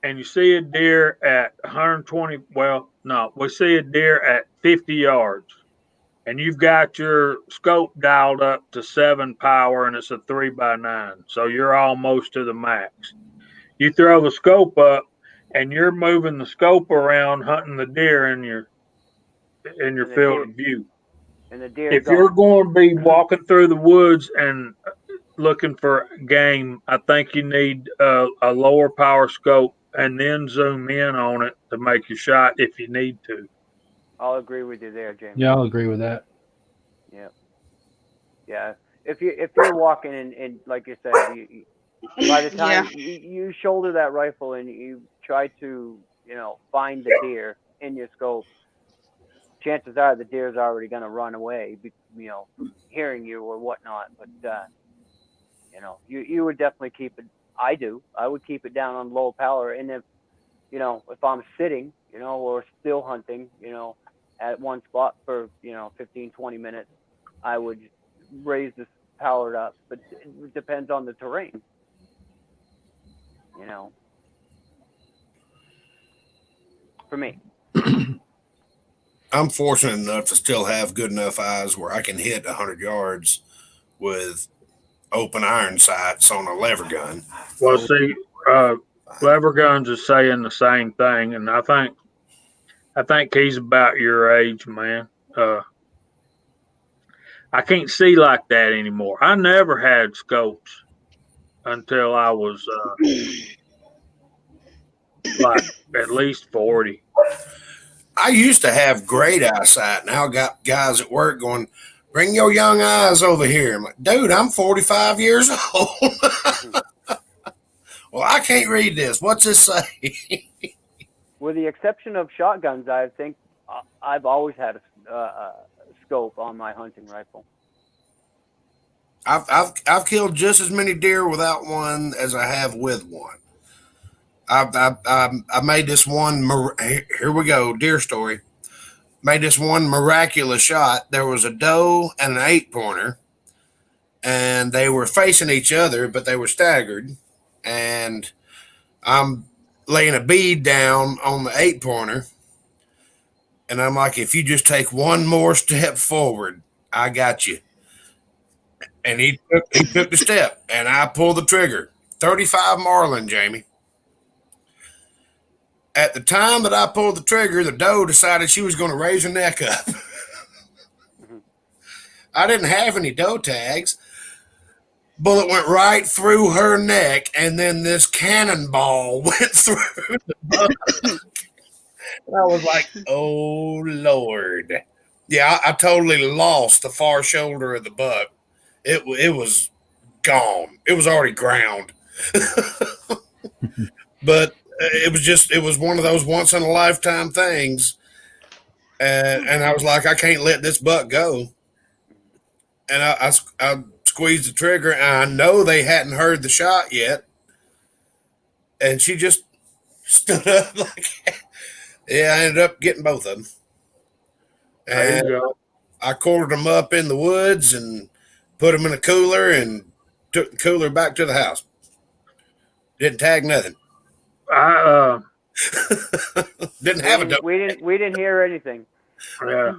A: and you see a deer at 120. Well, no, we see a deer at 50 yards, and you've got your scope dialed up to 7 power, and it's a 3x9, so you're almost to the max. You throw the scope up, and you're moving the scope around, hunting the deer in your field of view.
C: And the deer.
A: If you're going to be walking through the woods and looking for game, I think you need a lower power scope and then zoom in on it to make your shot if you need to.
C: I'll agree with you there, James.
D: Yeah, I'll agree with that.
C: Yeah. Yeah. If you're walking and like you said, by the time you shoulder that rifle and you try to find the deer in your scope, chances are the deer's already going to run away, from hearing you or whatnot. But you would definitely keep it. I would keep it down on low power, and if I'm sitting, or still hunting, at one spot for 15, 20 minutes, I would raise this powered up. But it depends on the terrain. For me.
E: I'm fortunate enough to still have good enough eyes where I can hit 100 yards with open iron sights on a lever gun.
A: Well, see, lever guns are saying the same thing, and I think he's about your age, man. I can't see like that anymore. I never had scopes until I was like at least 40.
E: I used to have great eyesight. Now I got guys at work going, "Bring your young eyes over here." I'm like, "Dude, I'm 45 years old." Well, I can't read this. What's this say?
C: With the exception of shotguns, I think I've always had a scope on my hunting rifle.
E: I've killed just as many deer without one as I have with one. I made this one. Here we go, deer story. Made this one miraculous shot. There was a doe and an 8-pointer, and they were facing each other, but they were staggered. And I'm laying a bead down on the 8-pointer, and I'm like, if you just take one more step forward, I got you. And he took the step, and I pulled the trigger. 35 marlin, Jamie. At the time that I pulled the trigger, the doe decided she was going to raise her neck up. I didn't have any doe tags. Bullet went right through her neck, and then this cannonball went through the buck. And I was like, oh, Lord. Yeah, I totally lost the far shoulder of the buck. It was gone. It was already ground. But it was one of those once in a lifetime things. And I was like, I can't let this buck go. And I squeezed the trigger, and I know they hadn't heard the shot yet. And she just stood up like, yeah, I ended up getting both of them.
A: There
E: And
A: you go.
E: I quartered them up in the woods and put them in a cooler and took the cooler back to the house. Didn't tag nothing.
A: I
E: Didn't have a doe.
C: We didn't hear anything.
A: yeah.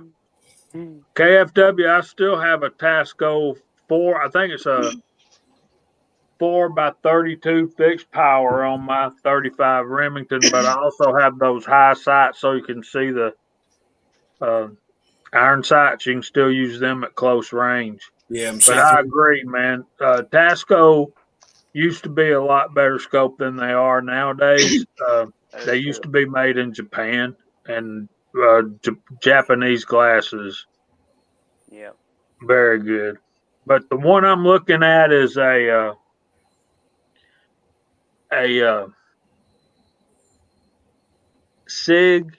A: KFW. I still have a Tasco 4. I think it's a 4x32 fixed power on my 35 Remington, but I also have those high sights so you can see the iron sights. You can still use them at close range.
E: Yeah, I'm
A: But
E: saying.
A: I agree, man. Tasco used to be a lot better scope than they are nowadays. They used to be made in Japan, and Japanese glasses,
C: Yeah.
A: very good. But the one I'm looking at is a Sig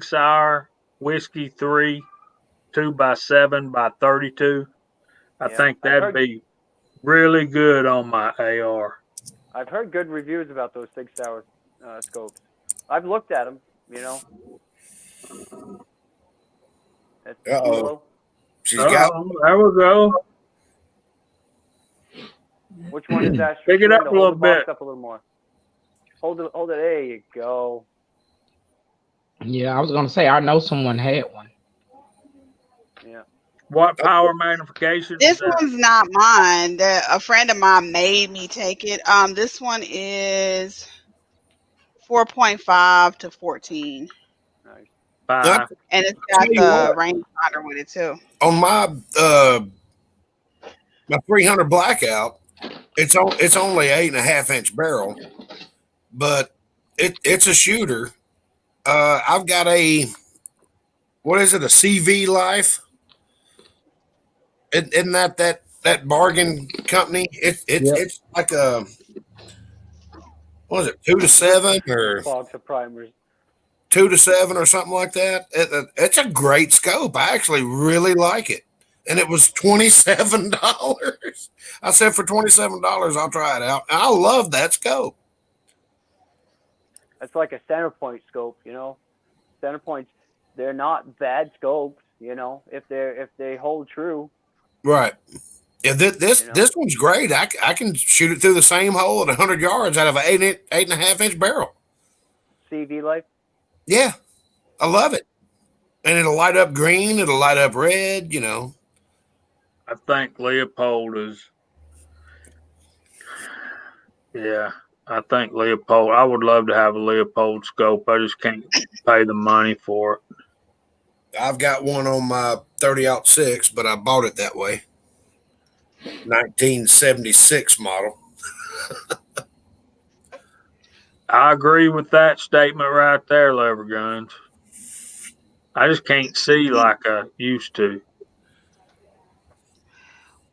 A: Sauer Whiskey 3 2x7x32. I
C: Yeah.
A: think that'd be really good on my AR.
C: I've heard good reviews about those 6-hour scopes. I've looked at them. You know. That's
E: Uh-oh. She's got.
A: There we go.
C: Which one is that?
A: Pick it up a little
C: Hold the box
A: bit.
C: up a little more. Hold it. There you go.
B: Yeah, I was gonna say I know someone had one.
C: Yeah.
A: What power magnification?
F: This one's not mine. A friend of mine made me take it. This one is 4.5 to 14,
C: Nice.
A: 5.
F: and it's got the rangefinder with it too.
E: On my 300 blackout, it's only 8.5-inch barrel, but it's a shooter. I've got a, what is it, a CV Life? Isn't that bargain company? It's like a, what is it, 2 to 7 or
C: Box of primers.
E: 2 to 7 or something like that. It's a great scope. I actually really like it. And it was $27. I said for $27, I'll try it out. And I love that scope.
C: That's like a center point scope, you know. Center points, they're not bad scopes, you know, if they hold true.
E: Right. Yeah, this one's great. I can shoot it through the same hole at 100 yards out of an 8.5-inch barrel.
C: CV Life.
E: Yeah, I love it. And it'll light up green. It'll light up red. You know.
A: I think Leopold is. Yeah, I think Leopold. I would love to have a Leopold scope. I just can't pay the money for it.
E: I've got one on my 30-06, but I bought it that way. 1976 model.
A: I agree with that statement right there, Lever Guns. I just can't see like I used to.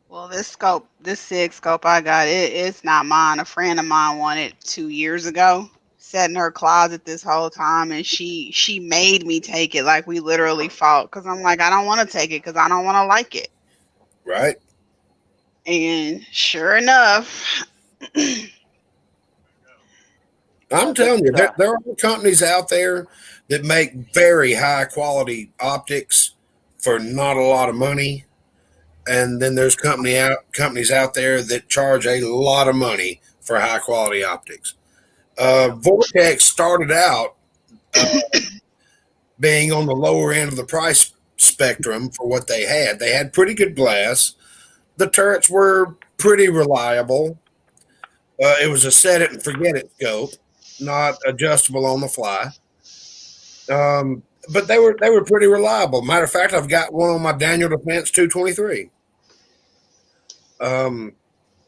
F: Well, this SIG scope I got, it's not mine. A friend of mine wanted 2 years ago. Sat in her closet this whole time, and she made me take it. Like, we literally fought because I'm like, I don't want to take it because I don't want to like it.
E: Right.
F: And sure enough,
E: I'm telling you, there are companies out there that make very high quality optics for not a lot of money, and then there's companies out there that charge a lot of money for high quality optics. Vortex started out being on the lower end of the price spectrum for what they had. They had pretty good glass. The turrets were pretty reliable. It was a set it and forget it scope, not adjustable on the fly. But they were pretty reliable. Matter of fact, I've got one on my Daniel Defense 223.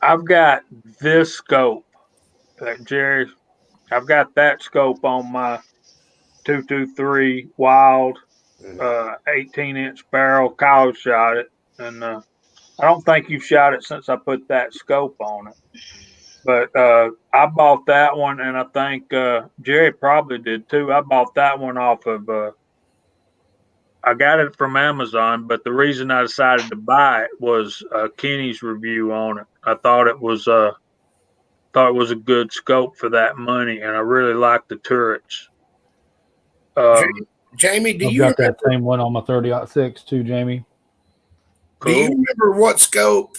A: I've got this scope, Jerry. I've got that scope on my 223 Wild, 18-inch barrel. Kyle shot it, and I don't think you shot it since I put that scope on it. But I bought that one, and I think Jerry probably did too. I bought that one off of. I got it from Amazon, but the reason I decided to buy it was Kenny's review on it. I thought it was a good scope for that money, and I really like the turrets.
E: Jamie, do
D: I've
E: you
D: got
E: remember,
D: that same one on my 30-06 too, Jamie?
E: do you remember what scope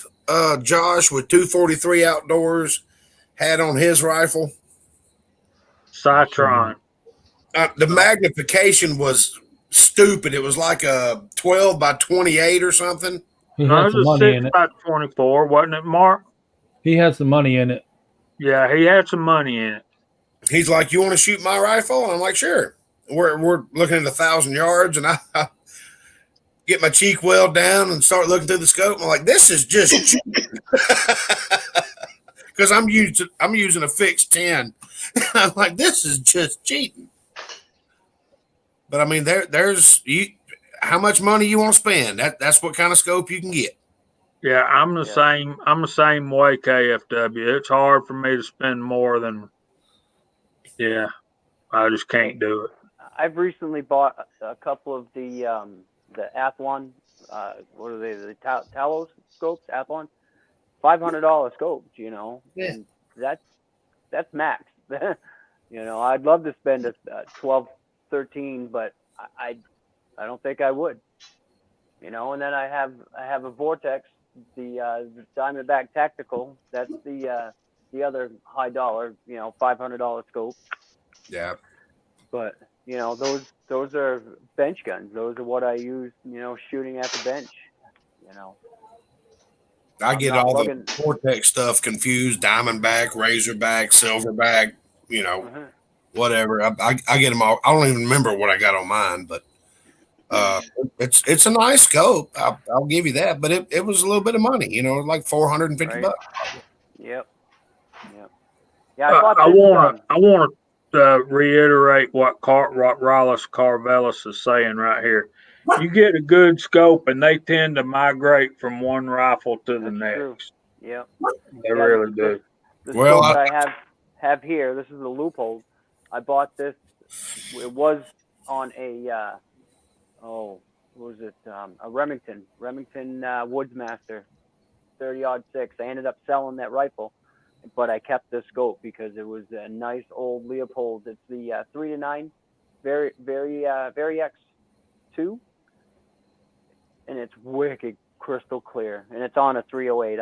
E: Josh with 243 Outdoors had on his rifle?
A: Citron.
E: The magnification was stupid. It was like a 12 by 28 or something.
D: He
A: No,
D: had
A: it
D: some
A: was a
D: money
A: 6
D: in it.
A: by 24, wasn't it, Mark?
D: He had some money in it.
A: Yeah, he had some money in it.
E: He's like, "You want to shoot my rifle?" And I'm like, "Sure." We're looking at 1,000 yards, and I get my cheek well down and start looking through the scope. I'm like, "This is just," because I'm using a fixed 10. I'm like, "This is just cheating." But I mean, there's how much money you want to spend. That's what kind of scope you can get.
A: Yeah, I'm the same. I'm the same way, KFW. It's hard for me to spend more than. Yeah, I just can't do it.
C: I've recently bought a couple of the Athlon. What are they? The Talos scopes, Athlon. $500 scopes, and that's max. I'd love to spend a 12, 13, but I don't think I would. And then I have a Vortex, the Diamondback Tactical. That's the other high dollar, $500 scope.
E: Yeah.
C: But those are bench guns. Those are what I use, shooting at the bench.
E: I get all the Vortex stuff confused. Diamondback, Razorback, Silverback, whatever. I get them all. I don't even remember what I got on mine, but it's a nice scope. I'll give you that. But it was a little bit of money, like $450.
C: Yep. Yeah, I
A: want to reiterate what Rallis Carvelis is saying right here. You get a good scope, and they tend to migrate from one rifle to the next.
C: True. Yep.
A: They really do.
C: The scope that I have here, this is a loophole. I bought this. It was on a what was it? A Remington Woodsmaster 30-06. I ended up selling that rifle, but I kept the scope because it was a nice old Leopold. It's the 3-9, very X2. And it's wicked crystal clear, and it's on a 308.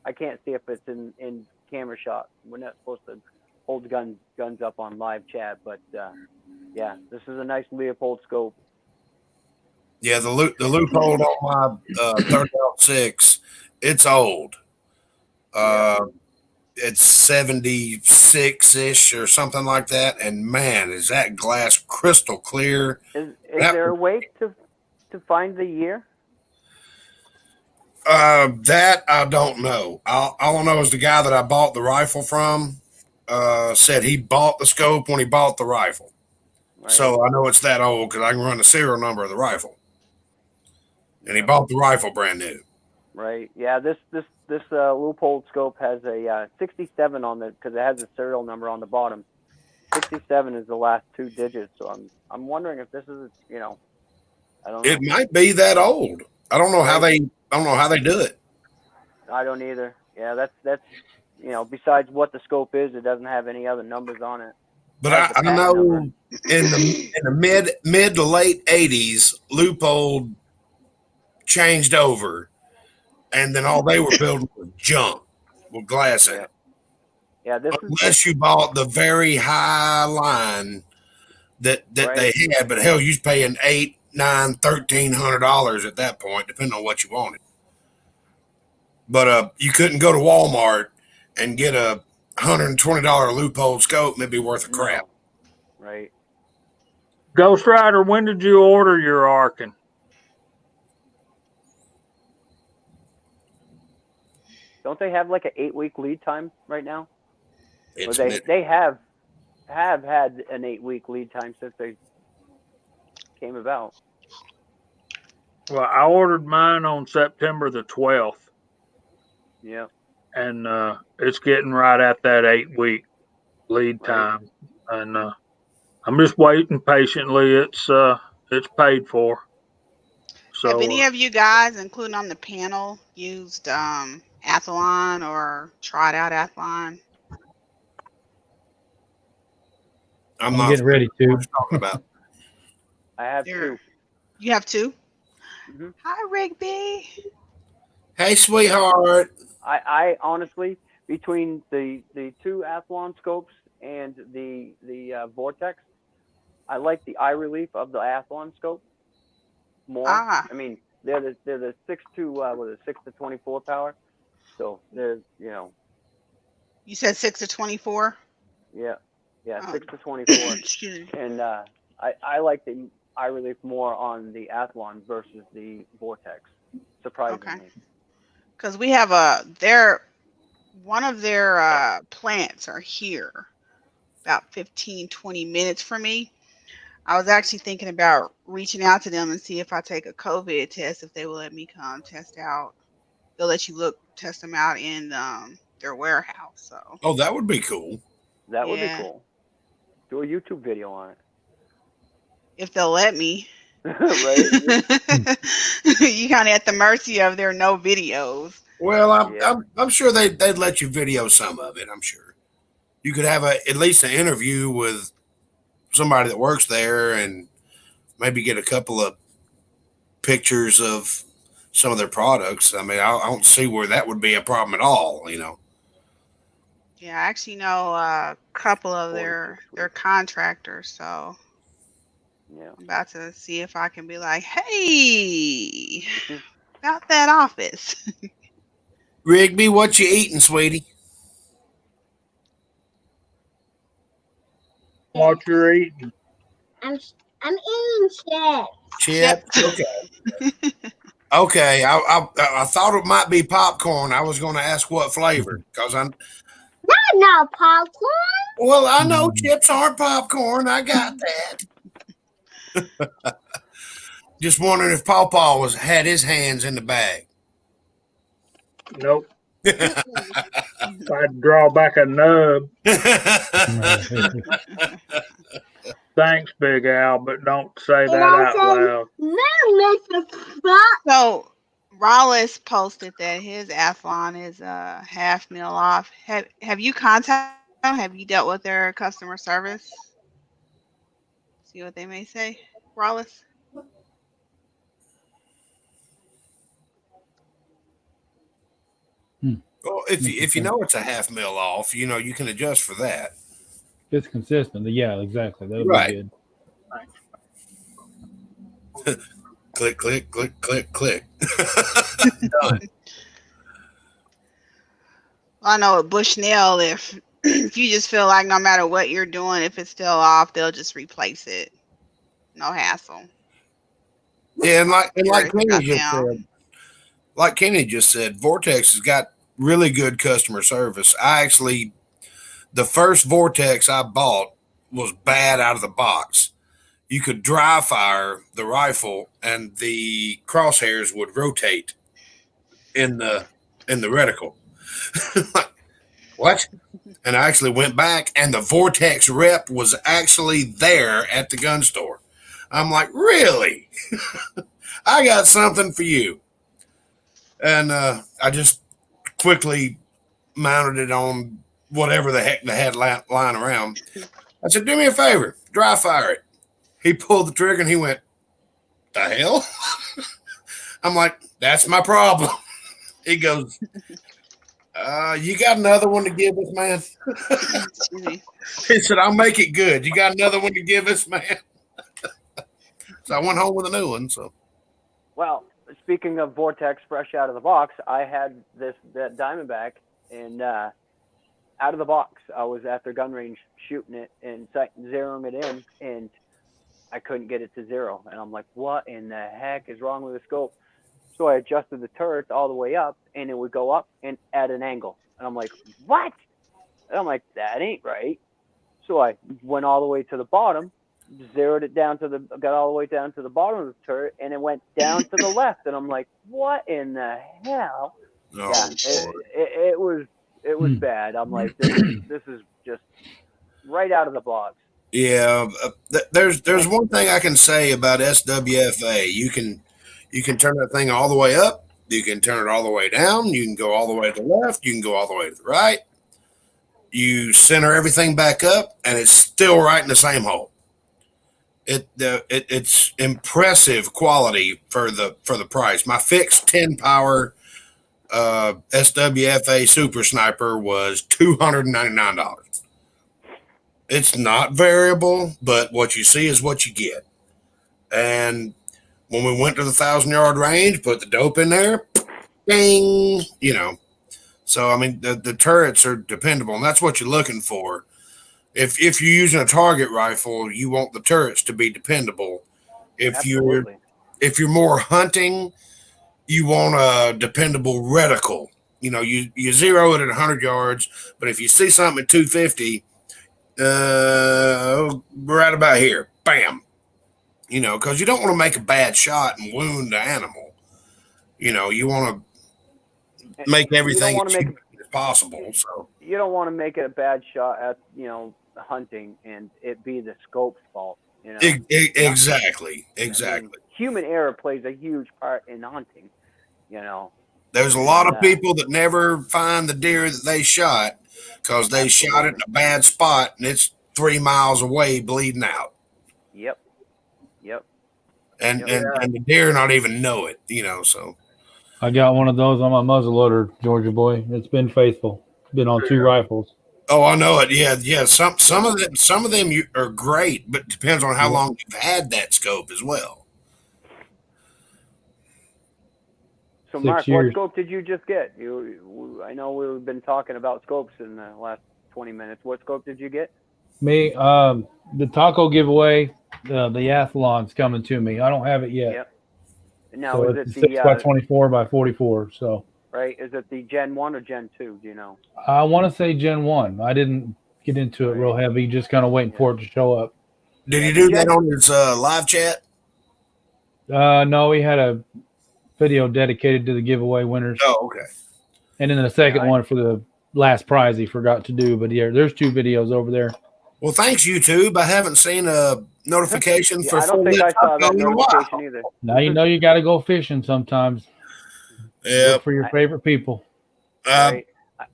C: I can't see if it's in camera shot. We're not supposed to hold guns up on live chat, but yeah, this is a nice Leopold scope.
E: Yeah, the loophole on my 30-06, it's old. It's 76-ish or something like that, and man, is that glass crystal clear.
C: Is there a way to find the year?
E: That I don't know. All I know is the guy that I bought the rifle from said he bought the scope when he bought the rifle. Right. So I know it's that old because I can run the serial number of the rifle. And he bought the rifle brand new.
C: Right. Yeah. This Leupold scope has a 67 on it because it has a serial number on the bottom. 67 is the last two digits. So I'm wondering if this is I don't know.
E: It might be that old. I don't know how they do it.
C: I don't either. Yeah, that's besides what the scope is, it doesn't have any other numbers on it.
E: But
C: It has the
E: I
C: patent number.
E: know in the mid to late '80s, Leupold changed over, and then all they were building was junk with glass in
C: Yeah.
E: it.
C: Yeah, this is
E: Unless you bought the very high line that
C: right.
E: they had, but hell, you was paying $8, $9, $1,300 at that point, depending on what you wanted. But you couldn't go to Walmart and get a $120 Leupold scope and it'd be worth a crap.
C: No. Right.
A: Ghost Rider, when did you order your Arkin?
C: Don't they have like an 8-week lead time right now?
E: It's
C: Or they have had an 8-week lead time since they came about.
A: Well, I ordered mine on September the 12th,
C: Yeah.
A: and it's getting right at that 8-week lead
C: Right.
A: time, and I'm just waiting patiently. It's paid for. So
F: Have any of you guys, including on the panel, used Athlon or tried out Athlon?
E: I'm
D: I'm
E: not
D: getting ready to.
E: what you're talking about.
C: I have
F: There.
C: 2.
F: You have 2?
C: Mm-hmm.
F: Hi, Rigby.
E: Hey, sweetheart.
C: I honestly, between the 2 Athlon scopes and the Vortex, I like the eye relief of the Athlon scope more.
F: Ah.
C: I mean, they're the 6 to 6 to 24 power, so they're
F: You said 6 to 24?
C: yeah
F: Oh.
C: 6 to 24,
F: Excuse me.
C: and I like the eye relief more on the Athlon versus the Vortex, surprisingly.
F: Because we have one of their plants are here, about 15, 20 minutes from me. I was actually thinking about reaching out to them and see if I take a COVID test, if they will let me come test out. They'll let you test them out in their warehouse. So.
E: Oh, that would be cool.
C: That would be
F: Yeah.
C: cool. Do a YouTube video on it.
F: If they'll let me.
C: Right?
F: You kind of at the mercy of their no videos.
E: Well,
C: Yeah.
E: I'm sure they'd let you video some of it. I'm sure you could have at least an interview with somebody that works there and maybe get a couple of pictures of some of their products. I mean, I don't see where that would be a problem at all.
F: Yeah, I actually know a couple of
C: 4 to
F: their
C: 6 weeks.
F: contractors, so
C: Yeah.
F: I'm about to see if I can be like, hey, about that office.
E: Rigby, what you eating, sweetie?
A: what you're eating?
G: I'm eating chips.
E: Chips. Okay. Okay. I thought it might be popcorn. I was going to ask what flavor because
G: No popcorn.
E: Well, I know chips aren't popcorn. I got that. Just wondering if Pawpaw had his hands in the bag.
A: Nope. I'd draw back a nub. Thanks, Big Al, but don't say that out loud.
F: So Rollis posted that his Athlon is half meal off. Have you contacted them? Have you dealt with their customer service? See what they may say, Rollis.
E: Well, if you know it's a half mil off, you can adjust for that.
D: It's consistent. Yeah, exactly. That'll
E: Right.
D: be good.
E: Click, click, click, click, click. Done.
F: I know at Bushnell, if you just feel like no matter what you're doing, if it's still off, they'll just replace it. No hassle.
E: Yeah, and like
F: Shut
E: Kenny just said, Vortex has got really good customer service. The first Vortex I bought was bad out of the box. You could dry fire the rifle and the crosshairs would rotate in the reticle. Like, what? And I actually went back and the Vortex rep was actually there at the gun store. I'm like, really? I got something for you. And I just quickly mounted it on whatever the heck they had lying around. I said, do me a favor, dry fire it. He pulled the trigger and he went, the hell? I'm like, that's my problem. He goes, you got another one to give us, man? He said, I'll make it good. You got another one to give us, man? So I went home with a new one. So,
C: well, speaking of Vortex fresh out of the box, I had that Diamondback, and out of the box, I was at their gun range shooting it and zeroing it in, and I couldn't get it to zero. And I'm like, what in the heck is wrong with the scope? So I adjusted the turret all the way up, and it would go up and at an angle. And I'm like, what? And I'm like, that ain't right. So I went all the way to the bottom, zeroed it down got all the way down to the bottom of the turret, and it went down to the left. And I'm like, what in the hell?
E: oh,
C: It was bad. I'm like, this is just right out of the box.
E: Yeah, there's one thing I can say about SWFA. You can turn that thing all the way up. You can turn it all the way down. You can go all the way to the left. You can go all the way to the right. You center everything back up, and it's still right in the same hole. It's impressive quality for the price. My fixed 10 power SWFA Super Sniper was $299. It's not variable, but what you see is what you get. And when we went to the 1,000-yard range, put the dope in there, bing, So, I mean, the turrets are dependable, and that's what you're looking for. If you're using a target rifle, you want the turrets to be dependable. If you're more hunting, you want a dependable reticle. You zero it at 100 yards, but if you see something at 250, right about here, bam. Because you don't want to make a bad shot and wound the animal. You want to make everything as possible. So
C: you don't want to make it a bad shot at hunting and it be the scope's fault.
E: Exactly.
C: I mean, human error plays a huge part in hunting.
E: There's a lot of people that never find the deer that they shot because they shot it in a bad spot and it's 3 miles away bleeding out.
C: Yep.
E: And the deer not even know it, so.
D: I got one of those on my muzzleloader, Georgia boy. It's been faithful. It's been on 2 rifles.
E: Oh, I know it. Yeah. Some of them are great, but it depends on how long you've had that scope as well.
C: So, Mark, what scope did you just get? I know we've been talking about scopes in the last 20 minutes. What scope did you get?
D: Me, the taco giveaway, the Athlon's coming to me. I don't have it yet.
C: Yep. Now,
D: so
C: is it
D: the
C: the
D: 6x24 by 44? So.
C: Right. Is it the Gen 1 or Gen 2? Do you know?
D: I want to say Gen 1. I didn't get into it real heavy, just kind of waiting for it to show up.
E: Did he do that on his live chat?
D: No, he had a video dedicated to the giveaway winners.
E: Oh, okay.
D: And then the second one for the last prize he forgot to do. But yeah, there's 2 videos over there.
E: Well, thanks, YouTube. I haven't seen a notification for
C: I don't think I saw that notification either.
D: Now you know you got to go fishing sometimes.
E: Yeah.
D: For your favorite people.
C: Right.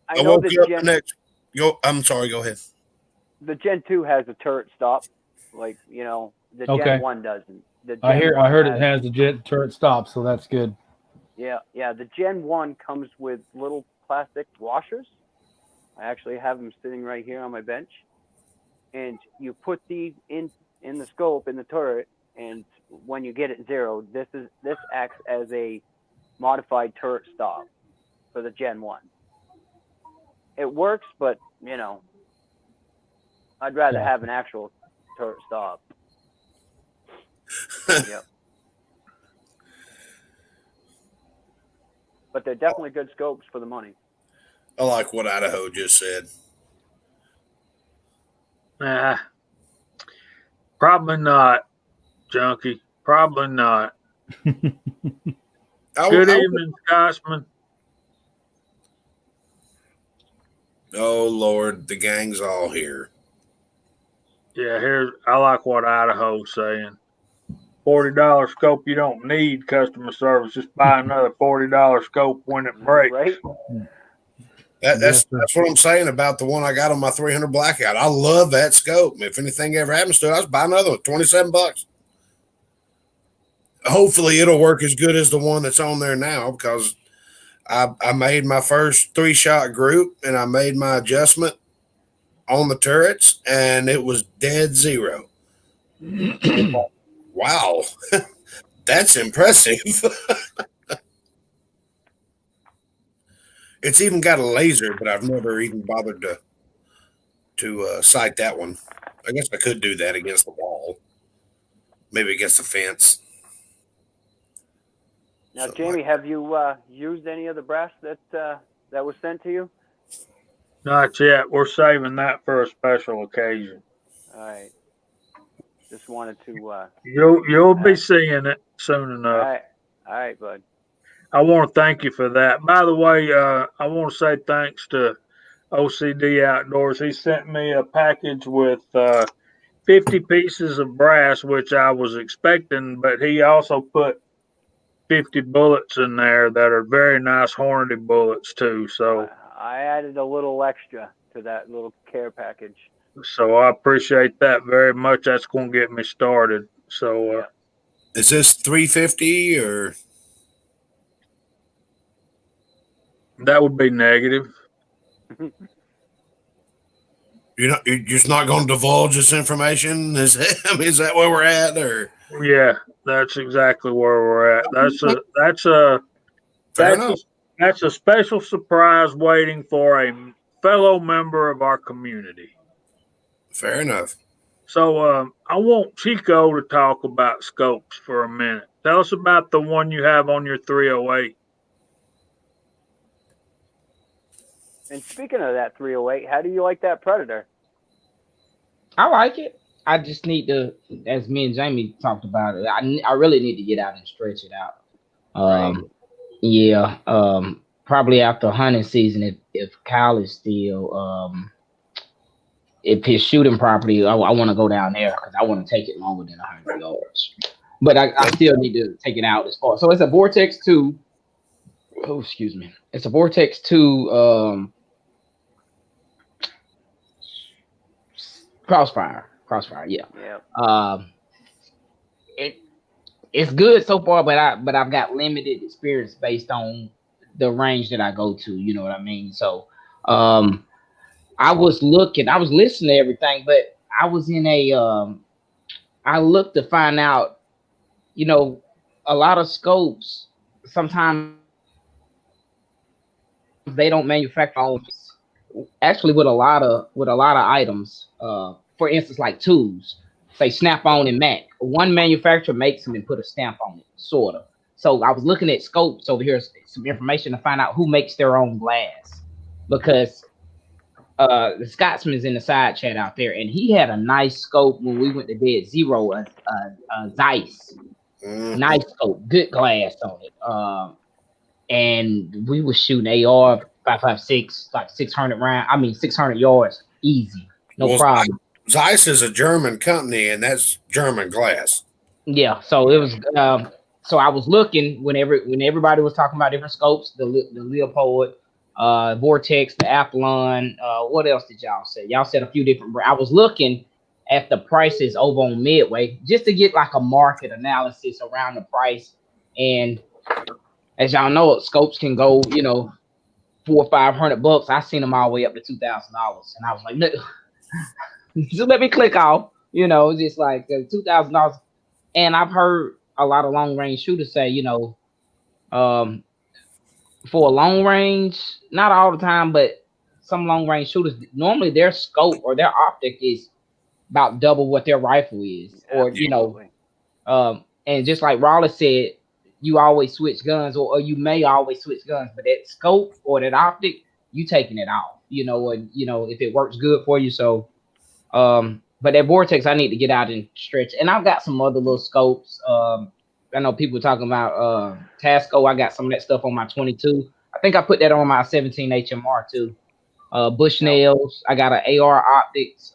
E: I woke up I'm sorry, go ahead.
C: The Gen 2 has a turret stop, like, the Gen 1 doesn't.
D: I heard it has the jet turret stop, so that's good.
C: Yeah. The Gen 1 comes with little plastic washers. I actually have them sitting right here on my bench. And you put these in the scope, in the turret, and when you get it zero, this acts as a modified turret stop for the Gen 1. It works, but, I'd rather have an actual turret stop. Yep. But they're definitely good scopes for the money.
E: I like what Idaho just said.
A: Probably not, Junkie. Probably not. Good evening, Scotsman.
E: Oh, Lord, the gang's all here.
A: Yeah, I like what Idaho's saying. $40 scope you don't need customer service. Just buy another $40 scope when it breaks.
C: Right?
E: That's what I'm saying about the one I got on my 300 blackout. I love that scope. If anything ever happens to it, I'll just buy another one. $27. Hopefully, it'll work as good as the one that's on there now because I made my first 3-shot group and I made my adjustment on the turrets and it was dead zero. Wow, that's impressive. It's even got a laser, but I've never even bothered to sight that one. I guess I could do that against the wall, maybe against the fence.
C: Now, Jamie, have you used any of the brass that was sent to you?
A: Not yet. We're saving that for a special occasion.
C: All right. Just wanted to.
A: You'll be seeing it soon enough.
C: All right, bud.
A: I want to thank you for that. By the way, I want to say thanks to OCD Outdoors. He sent me a package with 50 pieces of brass, which I was expecting, but he also put 50 bullets in there that are very nice Hornady bullets too. So
C: I added a little extra to that little care package.
A: So I appreciate that very much. That's going to get me started. So
E: is this 350 or
A: that would be negative.
E: You're just not going to divulge this information? Is that where we're at, or?
A: Yeah, that's exactly where we're at. That's a special surprise waiting for a fellow member of our community.
E: Fair enough.
A: So I want Chico to talk about scopes for a minute. Tell us about the one you have on your 308.
C: And speaking of that 308, how do you like that Predator?
B: I like it. I just need to, as me and Jamie talked about it, I really need to get out and stretch it out.
C: Right.
B: Yeah. Probably after hunting season, if Kyle is still, if he's shooting properly, I want to go down there because I want to take it longer than 100 yards. But I still need to take it out as far. So it's a Vortex 2. Oh, excuse me. It's a Vortex 2 Crossfire, yeah. It's good so far, but I've got limited experience based on the range that I go to. You know what I mean? So, I was listening to everything, but I was in I looked to find out, a lot of scopes sometimes they don't manufacture all. Actually, with a lot of items, for instance, like tools, say Snap-on and Mac. One manufacturer makes them and put a stamp on it, sort of. So I was looking at scopes over here, some information to find out who makes their own glass, because the Scotsman's in the side chat out there, and he had a nice scope when we went to Dead Zero, Zeiss, nice scope, good glass on it. And we were shooting AR 5.56, like 600 yards, easy, no problem.
E: Zeiss is a German company, and that's German glass.
B: Yeah, so it was. So I was looking when everybody was talking about different scopes, the Leopold, Vortex, the Athlon. What else did y'all say? Y'all said a few different. I was looking at the prices over on Midway just to get like a market analysis around the price. And as y'all know, scopes can go, $400 or $500. I seen them all the way up to $2,000, and I was like, no. Just let me click off. Just like $2,000. And I've heard a lot of long range shooters say, for a long range, not all the time, but some long range shooters, normally their scope or their optic is about double what their rifle is.
C: Absolutely.
B: And just like Raleigh said, you always switch guns, or you may always switch guns, but that scope or that optic, you taking it off, if it works good for you. So, but that Vortex, I need to get out and stretch. And I've got some other little scopes. I know people talking about Tasco. I got some of that stuff on my 22. I think I put that on my 17 HMR too. Bushnells. I got an AR optics,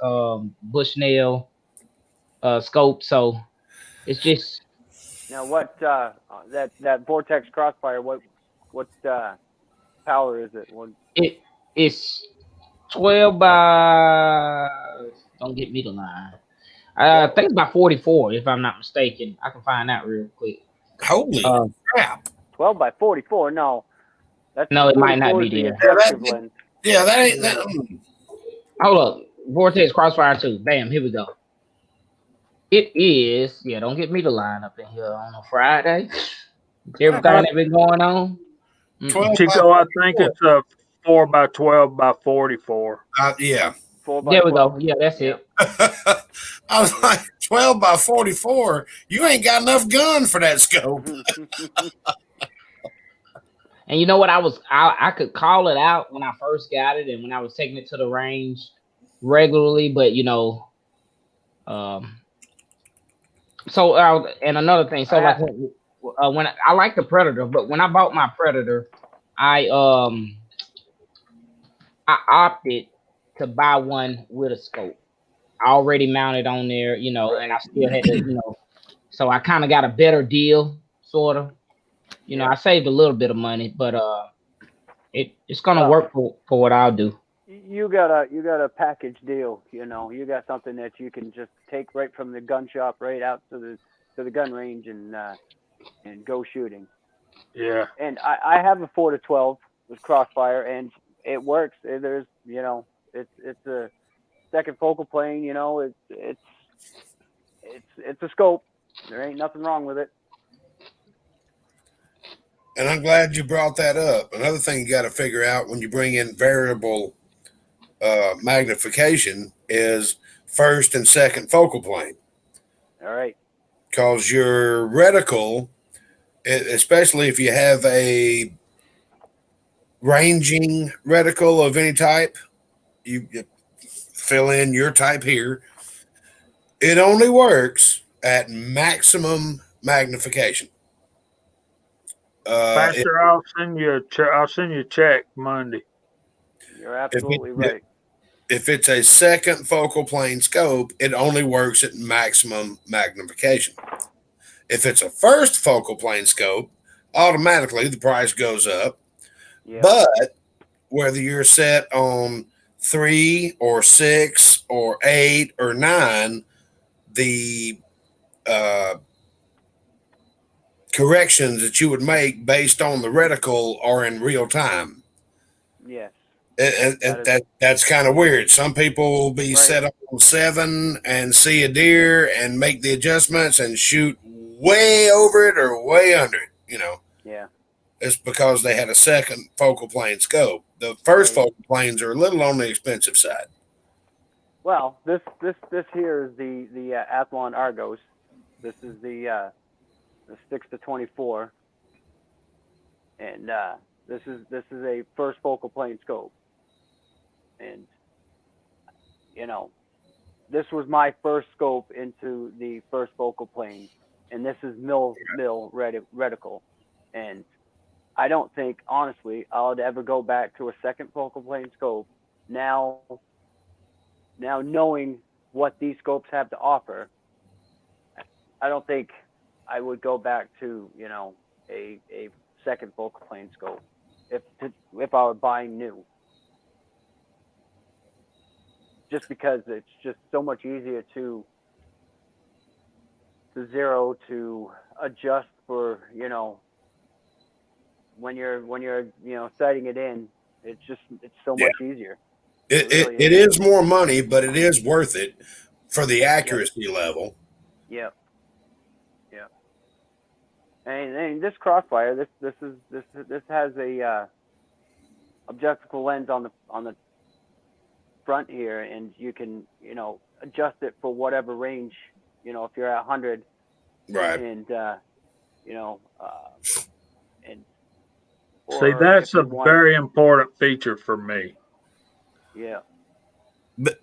B: Bushnell scope. So it's just.
C: Now, what that Vortex Crossfire? What power is it?
B: It's 12 by. Don't get me the line. I think it's about 44, if I'm not mistaken. I can find out real quick.
E: Holy crap!
C: 12 by 44. No, that's
B: No, it might not
C: 44
B: be
C: is the
B: there.
C: objective lens.
E: Yeah, that ain't that.
B: Hold up. Vortex Crossfire 2. Bam, here we go. It is, yeah, don't get me the line up in here on a Friday. Everything that been going on.
E: 12
A: Chico,
E: by
A: I think
E: 44.
A: it's a 4 by 12 by 44.
E: Yeah.
C: 4 by
B: There we
C: 12.
B: go. Yeah, that's it.
E: I was like, 12 by 44. You ain't got enough gun for that scope.
B: And you know what? I could call it out when I first got it and when I was taking it to the range regularly, but so and another thing, so like when I like the Predator, but when I bought my Predator, I opted to buy one with a scope. I already mounted on there, and I still had to, so I kind of got a better deal, sort of. I saved a little bit of money, but it's gonna work for what I'll do.
C: You got a package deal, You got something that you can just take right from the gun shop right out to the gun range and go shooting.
A: Yeah.
C: And I have a 4 to 12 with Crossfire, and it works. There's it's a second focal plane. It's a scope. There ain't nothing wrong with it.
E: And I'm glad you brought that up. Another thing you got to figure out when you bring in variable magnification is first and second focal plane.
C: All right.
E: Because your reticle, especially if you have a ranging reticle of any type, you fill in your type here. It only works at maximum magnification.
A: Pastor, I'll send you a check Monday.
C: You're absolutely right.
E: If it's a second focal plane scope, it only works at maximum magnification. If it's a first focal plane scope, automatically the price goes up. Yeah. But whether you're set on 3 or 6 or 8 or 9, the corrections that you would make based on the reticle are in real time.
C: Yes.
E: That's kind of weird. Some people will be set up on 7 and see a deer and make the adjustments and shoot way over it or way under it,
C: Yeah.
E: It's because they had a second focal plane scope. The first focal planes are a little on the expensive side.
C: Well, this here is the Athlon Argos. This is the 6 to 24, and this is a first focal plane scope, and this was my first scope into the first focal plane, and this is mill reticle, and I don't think honestly I'll ever go back to a second focal plane scope now knowing what these scopes have to offer. I don't think I would go back to a second focal plane scope if I were buying new, just because it's just so much easier to zero to adjust for when you're setting it in. It's so much easier.
E: It is more money, but it is worth it for the accuracy level.
C: Yep. And this Crossfire, this has a objectical lens on the front here, and you can adjust it for whatever range if you're at 100,
E: right?
C: And and
A: see, that's a very important feature for me.
C: Yeah.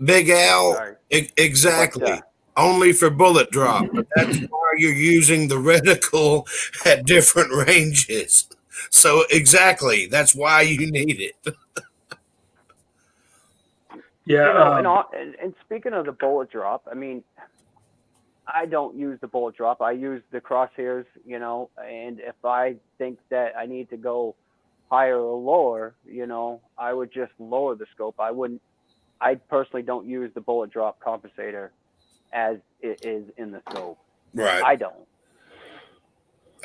E: Big Al, exactly. But, only for bullet drop, but that's why you're using the reticle at different ranges. So exactly, that's why you need it.
A: Yeah.
C: And speaking of the bullet drop, I mean, I don't use the bullet drop. I use the crosshairs, and if I think that I need to go higher or lower, I would just lower the scope. I personally don't use the bullet drop compensator as it is in the scope.
E: Right.
C: I don't.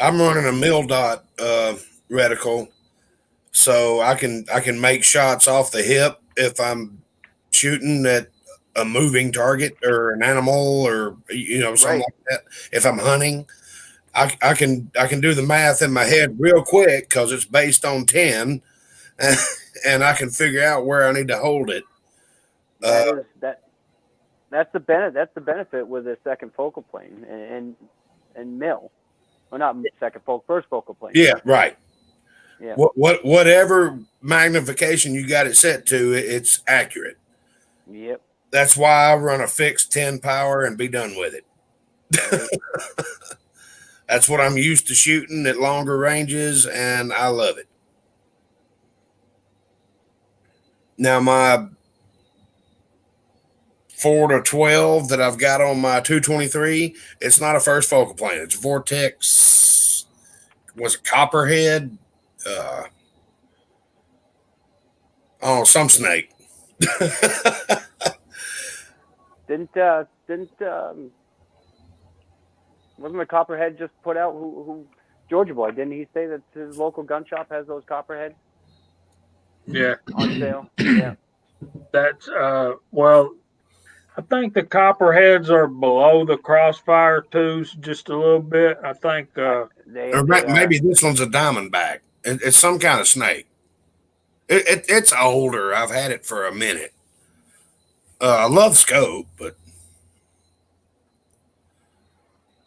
E: I'm running a mil dot reticle, so I can make shots off the hip if I'm shooting at a moving target or an animal or something
C: Right.
E: like that. If I'm hunting, I can do the math in my head real quick because it's based on 10, and I can figure out where I need to hold it.
C: That is that. That's the benefit. That's the benefit with a second focal plane and mill, or not first focal plane.
E: Yeah, right.
C: Yeah.
E: Whatever magnification you got it set to, it's accurate.
C: Yep.
E: That's why I run a fixed 10 power and be done with it.
C: Right.
E: That's what I'm used to shooting at longer ranges, and I love it. Now, my 4 to 12 that I've got on my 223, it's not a first focal plane. It's Vortex. Was it Copperhead? Some snake.
C: Didn't wasn't the Copperhead just put out who Georgia Boy? Didn't he say that his local gun shop has those Copperheads?
A: Yeah.
C: On sale. Yeah.
A: That's well, I think the copperheads are below the crossfire twos just a little bit. I think
E: or maybe this one's a diamondback. It's some kind of snake. It's older. I've had it for a minute. I love scope, but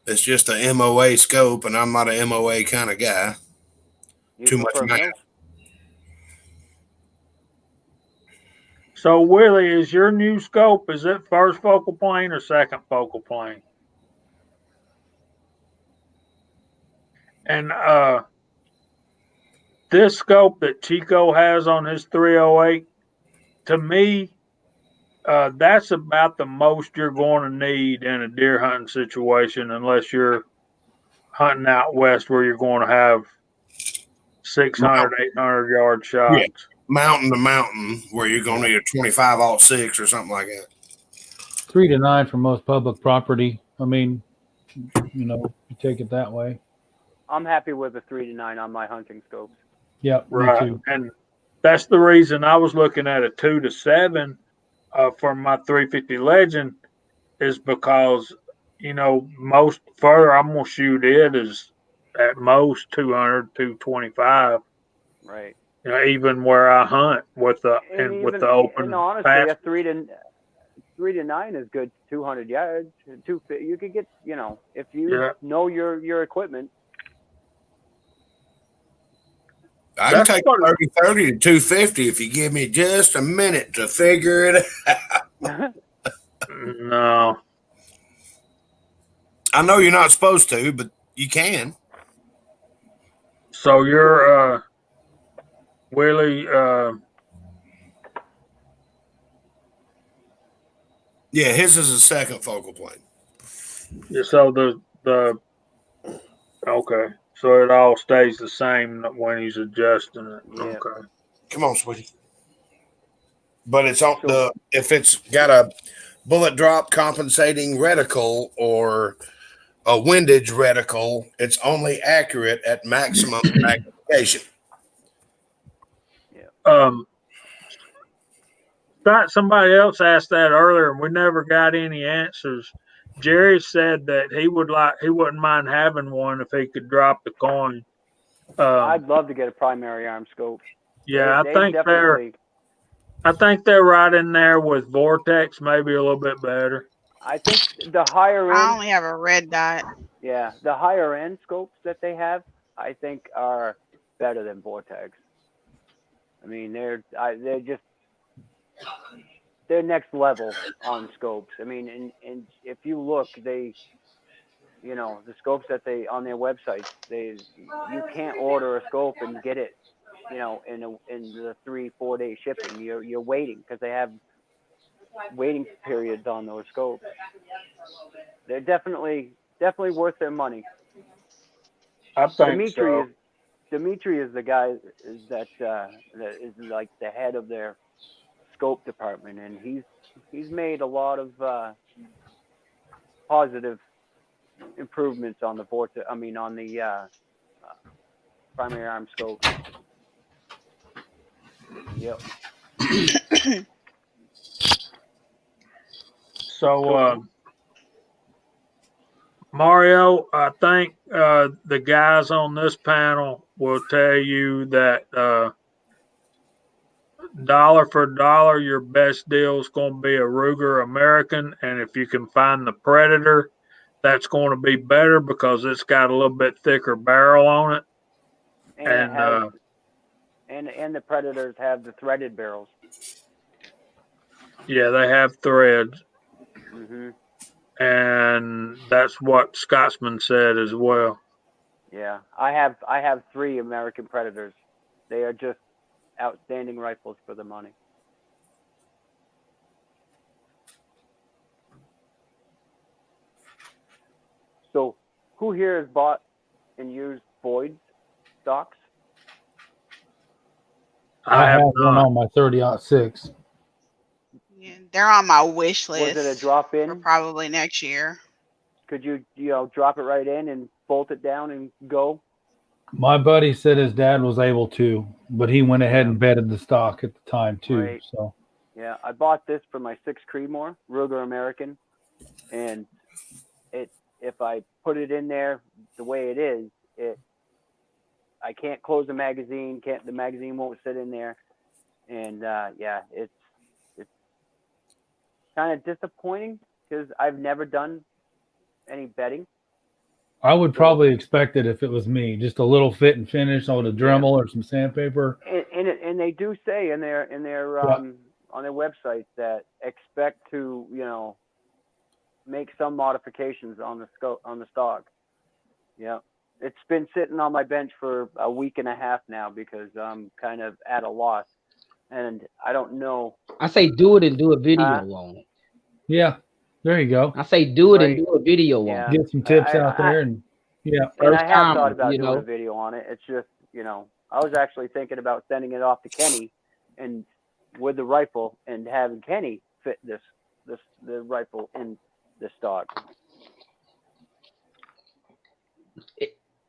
E: it's just a MOA scope, and I'm not a MOA kind of guy. Too much math.
A: So, Willie, is your new scope, is it first focal plane or second focal plane? And this scope that Chico has on his 308, to me, that's about the most you're going to need in a deer hunting situation, unless you're hunting out west where you're going to have 600, 800 yard shots.
E: Yeah. Mountain to mountain, where you're going to need a 25-06 or something like that.
D: 3 to 9 for most public property. I mean, you take it that way.
C: I'm happy with the 3 to 9 on my hunting scopes.
D: Yeah,
A: right.
D: Me too.
A: And that's the reason I was looking at a 2 to 7 for my 350 Legend, is because most further I'm gonna shoot it is at most 200, 225.
C: Right.
A: Even where I hunt with the open.
C: And honestly, a 3 to 9 is good. 200 yards. You could get. If you know your equipment.
E: I can take 30 to 250 if you give me just a minute to figure it out.
A: No.
E: I know you're not supposed to, but you can.
A: So you're Willie
E: yeah, his is a second focal plane.
A: Yeah, so the okay. So it all stays the same when he's adjusting it.
C: Yeah.
A: Okay.
E: Come on, sweetie. But it's on if it's got a bullet drop compensating reticle or a windage reticle, it's only accurate at maximum magnification.
C: Yeah.
A: Somebody else asked that earlier, and we never got any answers. Jerry said that he wouldn't mind having one if he could drop the coin.
C: I'd love to get a primary arm scope.
A: Yeah, I think they're right in there with Vortex, maybe a little bit better.
C: I think the higher end.
F: I only have a red dot.
C: Yeah, the higher end scopes that they have, I think, are better than Vortex. I mean, they're next level on scopes. I mean, and if you look, the scopes that they on their websites, you can't order a scope and get it, in the 3-4 day shipping. You're waiting because they have waiting periods on those scopes. They're definitely worth their money.
A: I think so.
C: Dimitri is the guy that is like the head of their scope department, and he's made a lot of positive improvements on the vortex. I mean, on the primary arm scope. Yep.
A: So, Mario, I think the guys on this panel will tell you that dollar for dollar, your best deal is going to be a Ruger American, and if you can find the Predator, that's going to be better because it's got a little bit thicker barrel on it.
C: And it has, and the Predators have the threaded barrels.
A: Yeah, they have threads.
C: Mhm.
A: And that's what Scotsman said as well.
C: Yeah, I have 3 American Predators. They are just outstanding rifles for the money. So, who here has bought and used Boyd's stocks?
D: I have one on my 30-06.
F: Yeah, they're on my wish
C: Was
F: list
C: it a drop
F: for
C: in?
F: probably next year.
C: Could you drop it right in and bolt it down and go?
D: My buddy said his dad was able to, but he went ahead and vetted the stock at the time too.
C: Right.
D: So
C: Yeah, I bought this for my 6 Creedmoor Ruger American, and if I put it in there the way it is, I can't close the magazine. The magazine won't sit in there, and yeah, it's kind of disappointing because I've never done any bedding.
D: I would probably expect it if it was me, just a little fit and finish on a Dremel or some sandpaper.
C: And they do say in their on their website that expect to make some modifications on the stock. Yeah, it's been sitting on my bench for a week and a half now because I'm kind of at a loss, and I don't know.
B: I say do it and do a video on it.
D: Yeah, there you go.
B: I say do it and do a video on it.
D: Get some tips out there, and
C: and I have thought about doing a video on it. It's just I was actually thinking about sending it off to Kenny, and with the rifle, and having Kenny fit the rifle in the stock.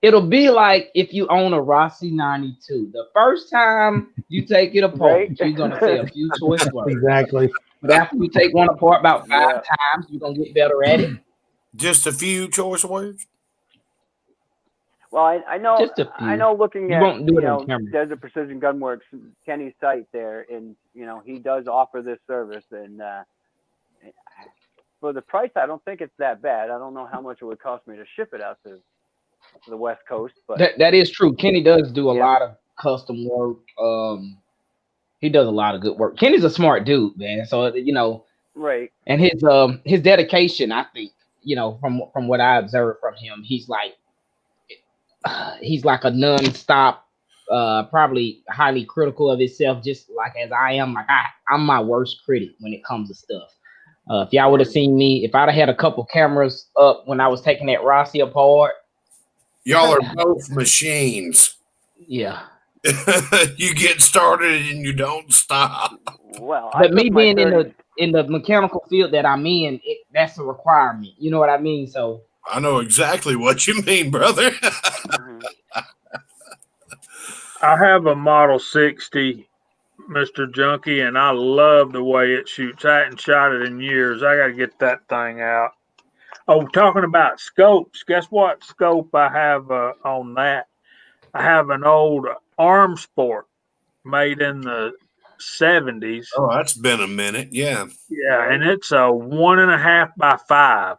B: It'll be like if you own a Rossi 92. The first time you take it apart, you're gonna say a few choice words.
D: Exactly.
B: But after you take one apart about 5 times, you're gonna get better at it.
E: Just a few choice words.
C: Well, I know.
B: Just a few.
C: I know. Looking
B: You
C: at
B: won't do it on camera.
C: Desert Precision Gunworks, Kenny's site there, and he does offer this service, and for the price, I don't think it's that bad. I don't know how much it would cost me to ship it out to the West Coast, but
B: that is true. Kenny does do a lot of custom work. He does a lot of good work. Kenny's a smart dude, man. So
C: right.
B: And his dedication, I think, from what I observed from him, he's like a non-stop, probably highly critical of himself, just like as I am. Like I'm my worst critic when it comes to stuff. If y'all would have seen me, if I'd have had a couple cameras up when I was taking that Rossi apart.
E: Y'all are both machines.
B: Yeah.
E: You get started and you don't stop.
C: Well,
B: but me being in the mechanical field that I'm in, that's a requirement. You know what I mean? So
E: I know exactly what you mean, brother.
A: I have a Model 60, Mr. Junkie, and I love the way it shoots. I hadn't shot it in years. I got to get that thing out. Oh, talking about scopes, guess what scope I have on that? I have an old Arm Sport made in the 70s.
E: Oh, that's been a minute. Yeah.
A: Yeah, and it's a 1.5 by 5.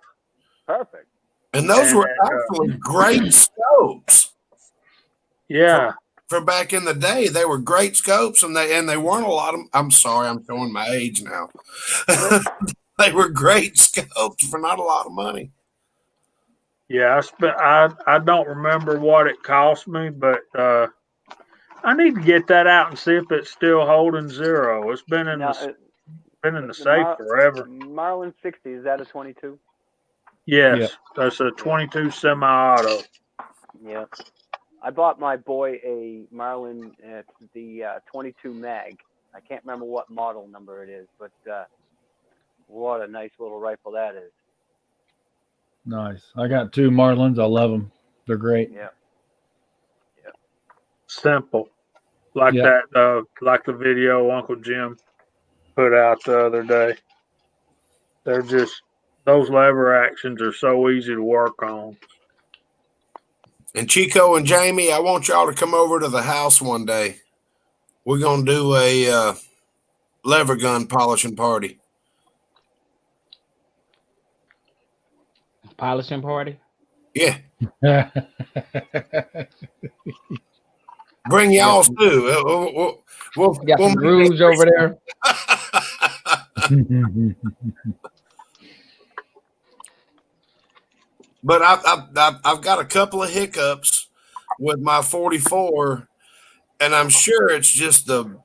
C: Perfect.
E: And those were actually great scopes.
A: Yeah.
E: For back in the day, they were great scopes, and they weren't a lot of. I'm sorry, I'm showing my age now. They were great scopes for not a lot of money.
A: Yeah, I don't remember what it cost me, but I need to get that out and see if it's still holding zero. It's been in the safe forever.
C: Marlin 60, is that a 22?
A: Yes, that's a 22 semi-auto.
C: Yeah. I bought my boy a Marlin at the 22 mag. I can't remember what model number it is, but what a nice little rifle that is.
D: Nice. I got 2 Marlins. I love them. They're great.
C: Yeah.
A: Simple, like
D: Yeah.
A: that, like the video Uncle Jim put out the other day. They're just those lever actions are so easy to work on.
E: And Chico and Jamie, I want y'all to come over to the house one day. We're gonna do a lever gun polishing party.
B: Polishing party.
E: Yeah. Bring y'all too. We'll
B: got some grooves over there.
E: But I've got a couple of hiccups with my 44, and I'm sure it's just the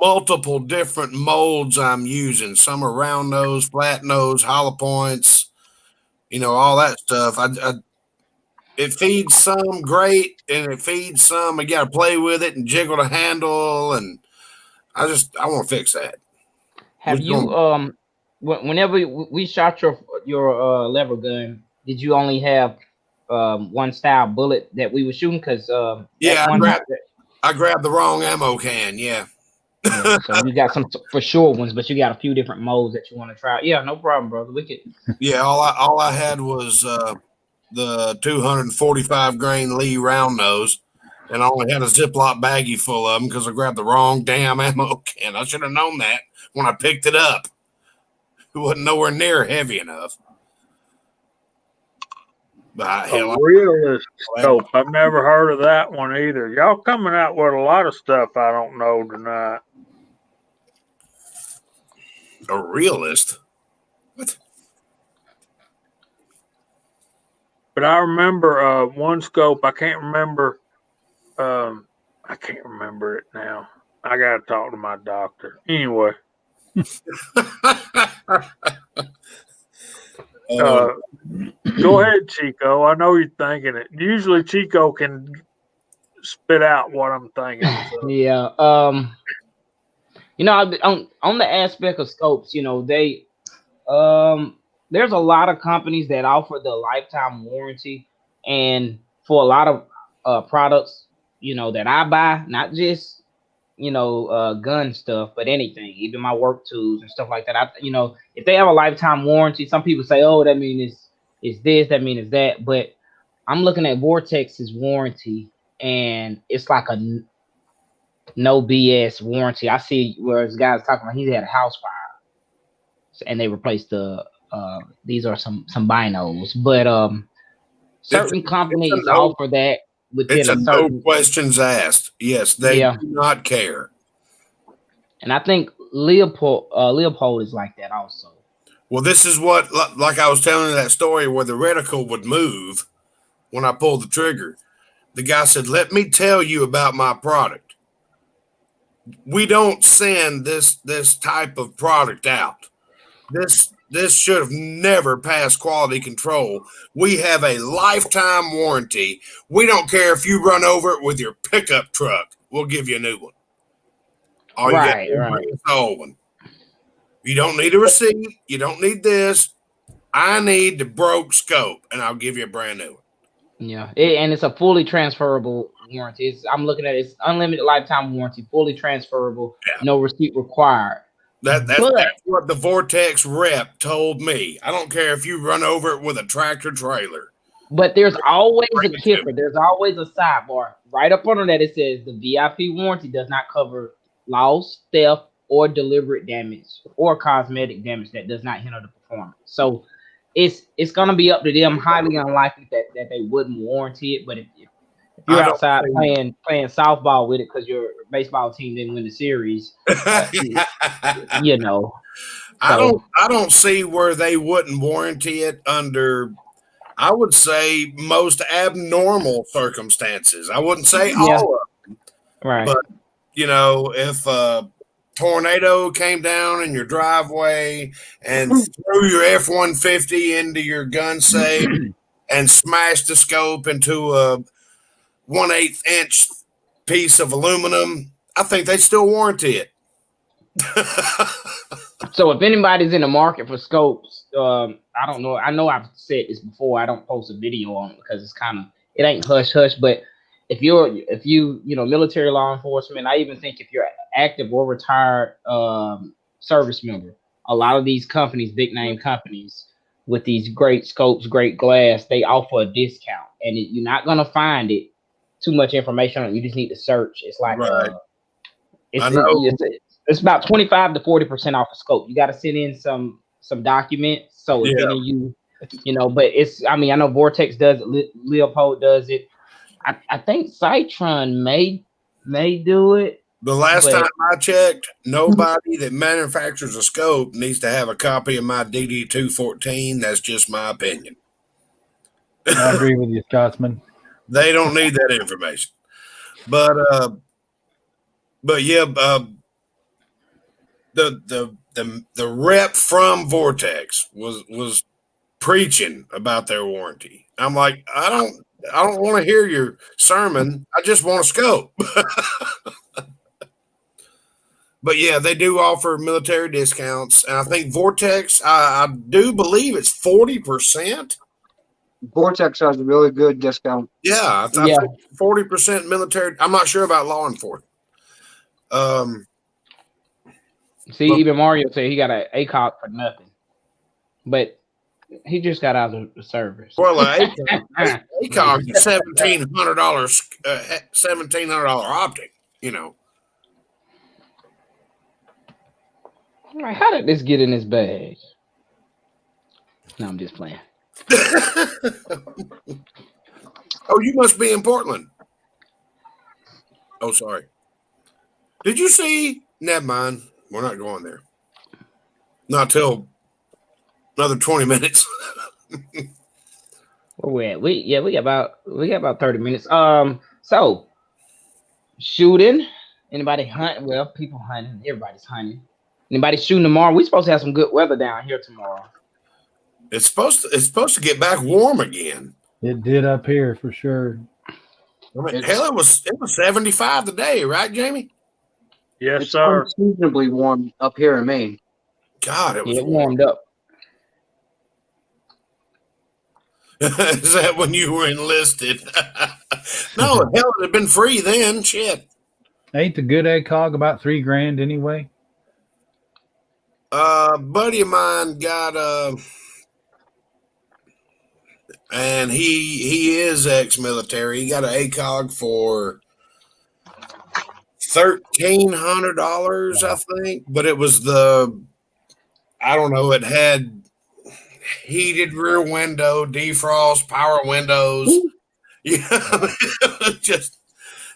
E: multiple different molds I'm using. Some are round nose, flat nose, hollow points, all that stuff. It feeds some great, and it feeds some. I got to play with it and jiggle the handle, and I want to fix that.
B: Have you whenever we shot your lever gun, did you only have one style bullet that we were shooting? Because
E: yeah, I grabbed the wrong ammo can. Yeah.
B: Yeah, so you got some for sure ones, but you got a few different molds that you want to try. Yeah, no problem, brother. We could.
E: Yeah, all I had was the 245 grain Lee round nose, and I only had a Ziploc baggie full of them because I grabbed the wrong damn ammo can. I should have known that when I picked it up. It wasn't nowhere near heavy enough. But
A: a realist scope. I've never heard of that one either. Y'all coming out with a lot of stuff I don't know tonight.
E: A realist? What?
A: But I remember one scope. I can't remember. I can't remember it now. I got to talk to my doctor. Anyway. Go ahead, Chico. I know you're thinking it. Usually Chico can spit out what I'm thinking. So.
B: Yeah. On the aspect of scopes, they there's a lot of companies that offer the lifetime warranty, and for a lot of products, that I buy, not just gun stuff, but anything, even my work tools and stuff like that. If they have a lifetime warranty, some people say, oh, that means it's this, that means it's that. But I'm looking at Vortex's warranty, and it's like a no BS warranty. I see where this guy's talking about he had a house fire, and they replaced the these are some binos, but certain companies offer that.
E: It's a no questions asked. Yes, they do not care.
B: And I think Leopold is like that also.
E: Well, this is what, like I was telling you that story where the reticle would move when I pulled the trigger. The guy said, let me tell you about my product. We don't send this type of product out. This should have never passed quality control. We have a lifetime warranty. We don't care if you run over it with your pickup truck. We'll give you a new one. All you got to do is bring us the old one. You don't need a receipt. You don't need this. I need the broke scope, and I'll give you a brand new one.
B: Yeah, and it's a fully transferable warranty. I'm looking at it. It's unlimited lifetime warranty, fully transferable, no receipt required.
E: That's what the Vortex rep told me. I don't care if you run over it with a tractor trailer.
B: But there's always a kicker. There's always a sidebar. Right up under that, it says the VIP warranty does not cover loss, theft, or deliberate damage or cosmetic damage that does not hinder the performance. So it's going to be up to them. Highly unlikely that they wouldn't warranty it. But if you're outside playing softball with it because your baseball team didn't win the series,
E: I don't see where they wouldn't warranty it under, I would say, most abnormal circumstances. I wouldn't say all of them.
B: Right.
E: But, if a tornado came down in your driveway and threw your F-150 into your gun safe and smashed the scope into a 1/8 inch piece of aluminum, I think they still warranty it.
B: So if anybody's in the market for scopes, I don't know. I know I've said this before. I don't post a video on it because it's it ain't hush hush. But if you military law enforcement, I even think if you're active or retired service member, a lot of these companies, big name companies with these great scopes, great glass, they offer a discount, and you're not gonna find it too much information on it. You just need to search. It's like
E: right.
B: it's about 25 to 40% off a scope. You got to send in some documents. So if any of you, but I know Vortex does it, Leopold does it. I think Citron may do it.
E: The last time I checked, nobody that manufactures a scope needs to have a copy of my DD-214. That's just my opinion.
D: I agree with you, Scotsman.
E: They don't need that information. But yeah, the rep from Vortex was preaching about their warranty. I'm like, I don't want to hear your sermon. I just want a scope. But yeah, they do offer military discounts, and I think Vortex, I do believe it's 40%.
H: Vortex has a really good discount.
E: Yeah, I think 40% military. I'm not sure about law enforcement.
B: Even Mario said he got an ACOG for nothing, but he just got out of the service.
E: Well, ACOG is $1,700 optic.
B: All right, how did this get in this bag? No, I'm just playing.
E: Oh, you must be in Portland. Oh, sorry. Did you see? Never mind. We're not going there. Not till another 20 minutes.
B: Where we at? We got about 30 minutes. So shooting. Anybody hunting? Well, people hunting. Everybody's hunting. Anybody shooting tomorrow? We're supposed to have some good weather down here tomorrow.
E: It's supposed to get back warm again.
D: It did up here for sure.
E: It was 75 today, right, Jamie?
A: Yes,
H: it's
A: sir.
H: Unseasonably warm up here in Maine.
E: God, it was
B: warmed up.
E: Is that when you were enlisted? No, hell, it had been free then. Shit.
D: Ain't the good ACOG about $3,000 anyway?
E: Buddy of mine got and he is ex-military. He got an ACOG for $1,300, I think, but it was I don't know. It had heated rear window, defrost, power windows. Yeah,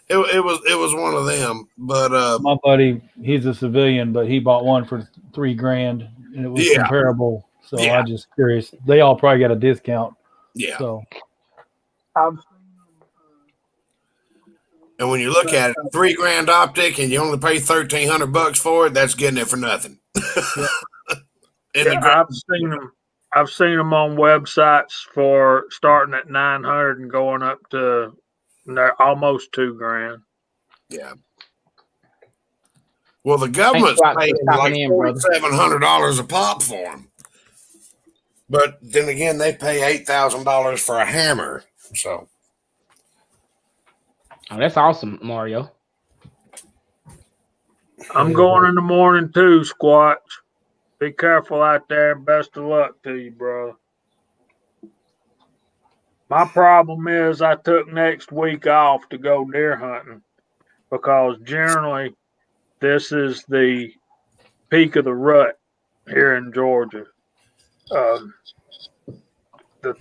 E: it was one of them. But
D: my buddy, he's a civilian, but he bought one for $3,000, and it was comparable. So I'm just curious. They all probably got a discount.
E: Yeah.
D: So.
E: And when you look at it, $3,000 optic, and you only pay $1,300 for it, that's getting it for nothing.
A: I've seen them on websites for starting at 900 and going up to almost $2,000.
E: Yeah. Well, the government's paying like $4,700 a pop for them, but then again, they pay $8,000 for a hammer. So.
B: Oh, that's awesome, Mario.
A: I'm going in the morning too, Squatch. Be careful out there. Best of luck to you, bro. My problem is I took next week off to go deer hunting because generally this is the peak of the rut here in Georgia. The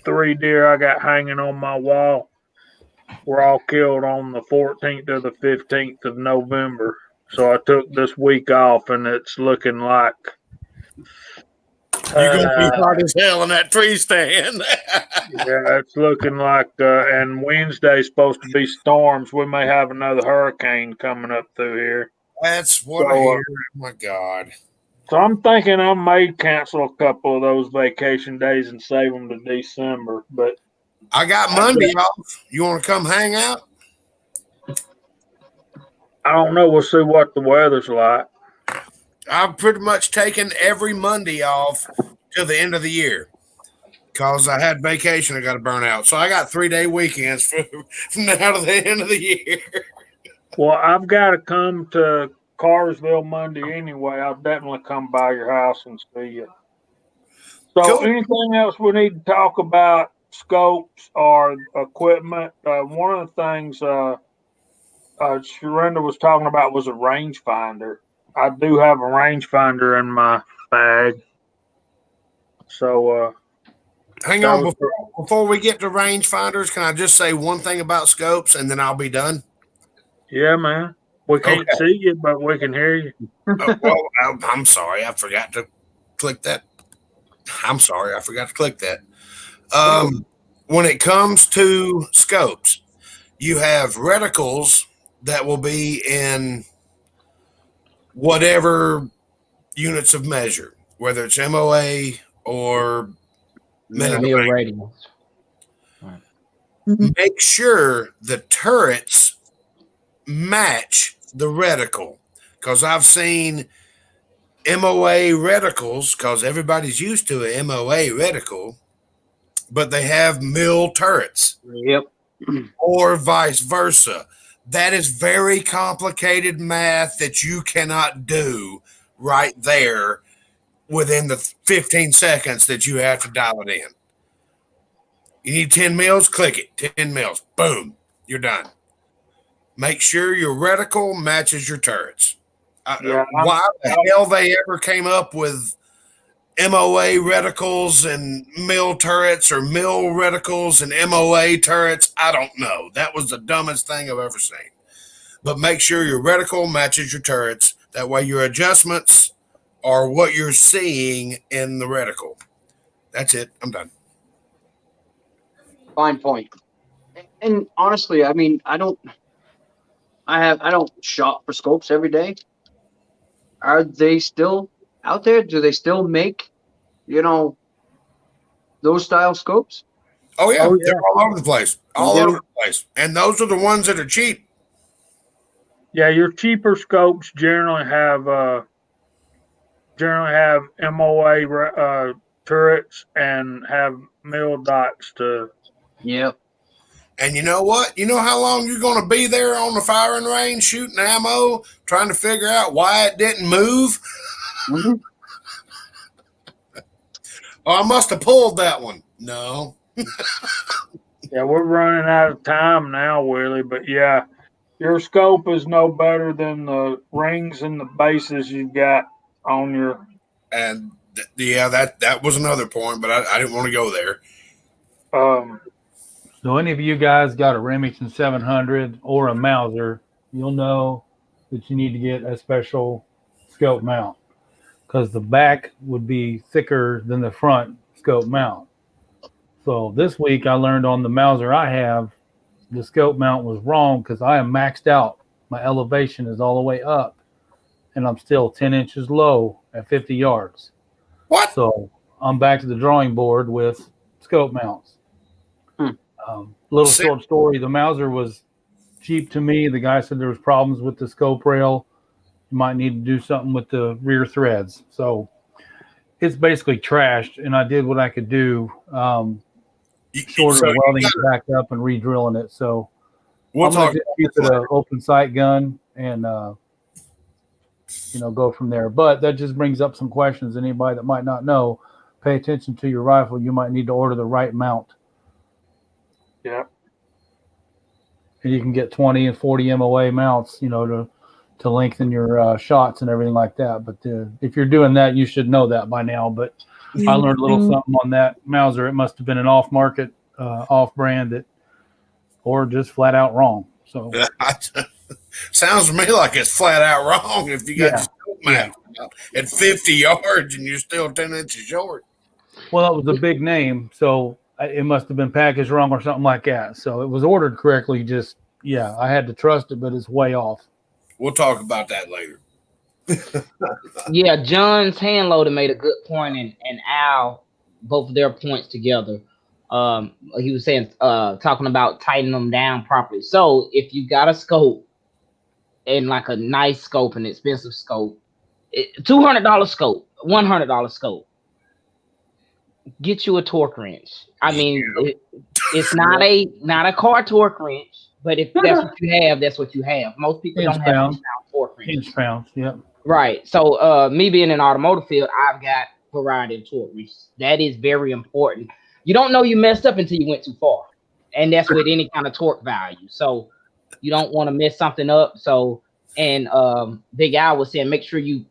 A: 3 deer I got hanging on my wall were all killed on the 14th or the 15th of November. So I took this week off, and it's looking like
E: you're going to be hot as hell in that tree stand.
A: Yeah, it's looking like, and Wednesday's supposed to be storms. We may have another hurricane coming up through here.
E: That's what I hear. Oh, my God.
A: So I'm thinking I may cancel a couple of those vacation days and save them to December. But
E: I got Monday off. You want to come hang out?
A: I don't know. We'll see what the weather's like.
E: I've pretty much taken every Monday off till the end of the year because I had vacation I got to burn out. So I got 3-day weekends from now to the end of the year.
A: Well, I've got to come to Carsville Monday anyway. I'll definitely come by your house and see you. So,
E: Cool.
A: anything else we need to talk about? Scopes or equipment? One of the things Sharonda was talking about was a rangefinder. I do have a rangefinder in my bag. So,
E: Hang on, before we get to rangefinders, can I just say one thing about scopes and then I'll be done?
A: Yeah, man. We can't see you, but we can hear you.
E: Well, I'm sorry. I forgot to click that. I'm sorry. I forgot to click that. When it comes to scopes, you have reticles that will be in whatever units of measure, whether it's MOA or minute
B: Mil radians.
E: Right. Make sure the turrets match the reticle, because I've seen MOA reticles, because everybody's used to a MOA reticle, but they have mil turrets.
H: Yep.
E: Or vice versa. That is very complicated math that you cannot do right there within the 15 seconds that you have to dial it in. You need 10 mils, click it. 10 mils, boom, you're done. Make sure your reticle matches your turrets. Why the hell they ever came up with MOA reticles and mil turrets or mil reticles and MOA turrets, I don't know. That was the dumbest thing I've ever seen. But make sure your reticle matches your turrets. That way your adjustments are what you're seeing in the reticle. That's it. I'm done.
H: Fine point. And honestly, I mean, I don't shop for scopes every day. Are they still out there? Do they still make, those style scopes?
E: Oh yeah, they're all over the place. All over the place. And those are the ones that are cheap.
A: Yeah, your cheaper scopes generally have MOA turrets and have mil dots to.
H: Yep.
E: And you know what? You know how long you're going to be there on the firing range shooting ammo, trying to figure out why it didn't move?
H: Mm-hmm.
E: Oh, I must have pulled that one. No.
A: Yeah, we're running out of time now, Willie. But yeah, your scope is no better than the rings and the bases you've got on your.
E: And that was another point, but I didn't want to go there.
D: So any of you guys got a Remington 700 or a Mauser, you'll know that you need to get a special scope mount, because the back would be thicker than the front scope mount. So this week I learned on the Mauser I have, the scope mount was wrong because I am maxed out. My elevation is all the way up, and I'm still 10 inches low at 50 yards.
E: What?
D: So I'm back to the drawing board with scope mounts. Little short story. The Mauser was cheap to me. The guy said there was problems with the scope rail. You might need to do something with the rear threads. So it's basically trashed, and I did what I could do, short of welding it back up and re-drilling it. So I'm going to keep it an open sight gun and go from there. But that just brings up some questions. Anybody that might not know, pay attention to your rifle. You might need to order the right mount.
A: Yeah.
D: And you can get 20 and 40 MOA mounts, to lengthen your shots and everything like that. But if you're doing that, you should know that by now. But I learned a little something on that Mauser. It must have been an off-market, off-brand or just flat out wrong. So
E: sounds to me like it's flat out wrong if you got your scope mount at 50 yards and you're still 10 inches short.
D: Well, it was a big name, so it must have been packaged wrong or something like that. So it was ordered correctly. Just, I had to trust it, but it's way off.
E: We'll talk about that later.
B: Yeah, John's hand loader made a good point, and Al, both of their points together. He was saying, talking about tightening them down properly. So if you got a scope and like a nice scope, an expensive scope, $200 scope, $100 scope, get you a torque wrench. I mean, it's not a car torque wrench, but if that's what you have, that's what you have. Most people don't have inch pound torque wrenches.
D: Inch pounds, yep.
B: Right. So me being in the automotive field, I've got variety of torque wrenches. That is very important. You don't know you messed up until you went too far. And that's with any kind of torque value. So you don't want to mess something up. So and Big Al was saying make sure you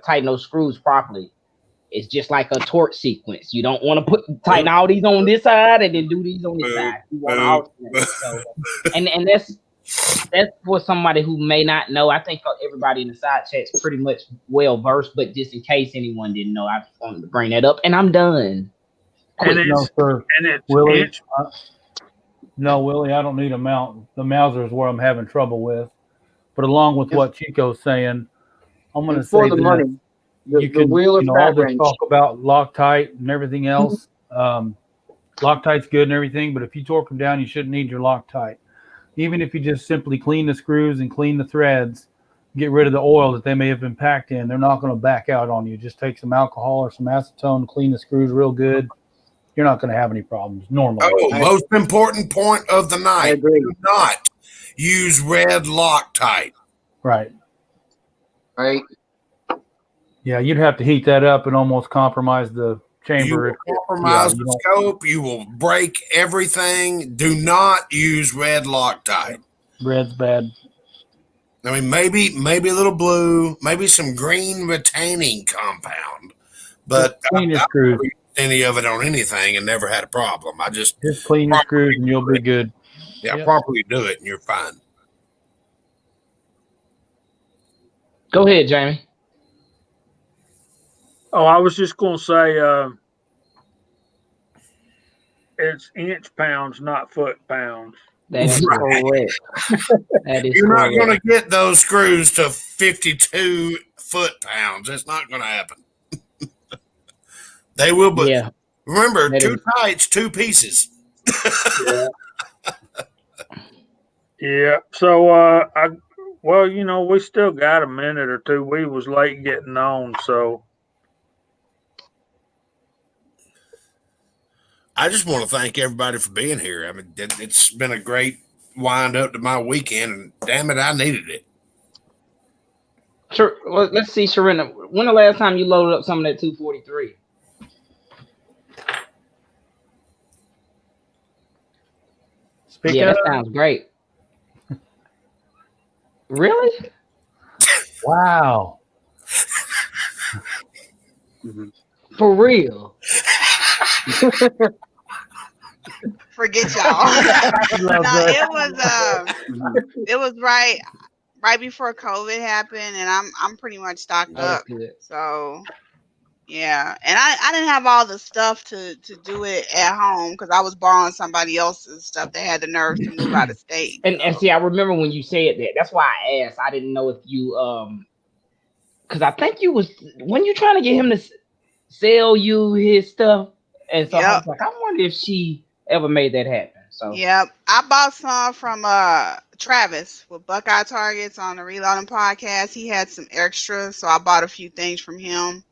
B: tighten those screws properly. It's just like a torque sequence. You don't want to tighten all these on this side and then do these on this side. You want to alternate. So, and that's for somebody who may not know. I think everybody in the side chat's pretty much well versed, but just in case anyone didn't know, I just wanted to bring that up. And I'm done.
D: Willie, no, Willie, I don't need a mount. The Mauser is where I'm having trouble with. But along with what Chico's saying, I'm going to say
H: for the money.
D: You can, all this talk about Loctite and everything else. Loctite's good and everything, but if you torque them down, you shouldn't need your Loctite. Even if you just simply clean the screws and clean the threads, get rid of the oil that they may have been packed in, they're not going to back out on you. Just take some alcohol or some acetone, clean the screws real good. You're not going to have any problems normally.
E: Oh, most important point of the night. Do not use red Loctite.
D: Right.
H: Right.
D: Yeah, you'd have to heat that up and almost compromise the chamber.
E: You will compromise the scope. You will break everything. Do not use red Loctite.
D: Red's bad.
E: I mean, maybe a little blue, maybe some green retaining compound, but I don't use any of it on anything and never had a problem. I just
D: clean your screws and you'll be good.
E: Yeah, properly do it and you're fine.
B: Go ahead, Jamie.
A: Oh, I was just going to say it's inch pounds, not foot pounds.
B: That is correct.
E: You're not going to get those screws to 52 foot-pounds. That's not going to happen. They will, but remember, two tights, two pieces.
A: Yeah. So, we still got a minute or two. We was late getting on, so.
E: I just want to thank everybody for being here. I mean, it's been a great wind up to my weekend, and damn it, I needed it.
B: Sure. Well, let's see, Sharina. When the last time you loaded up some of that 243? That sounds great. Really?
D: Wow.
B: For real.
F: Forget y'all. It was right before COVID happened, and I'm pretty much stocked up. So yeah, and I didn't have all the stuff to do it at home because I was borrowing somebody else's stuff. They had the nerve to move out of state.
B: And see, I remember when you said that. That's why I asked. I didn't know if you because I think when you trying to get him to sell you his stuff, and so I was like, I wonder if she ever made that happen. So
F: I bought some from Travis with Buckeye Targets on the Reloading podcast. He had some extras, so I bought a few things from him.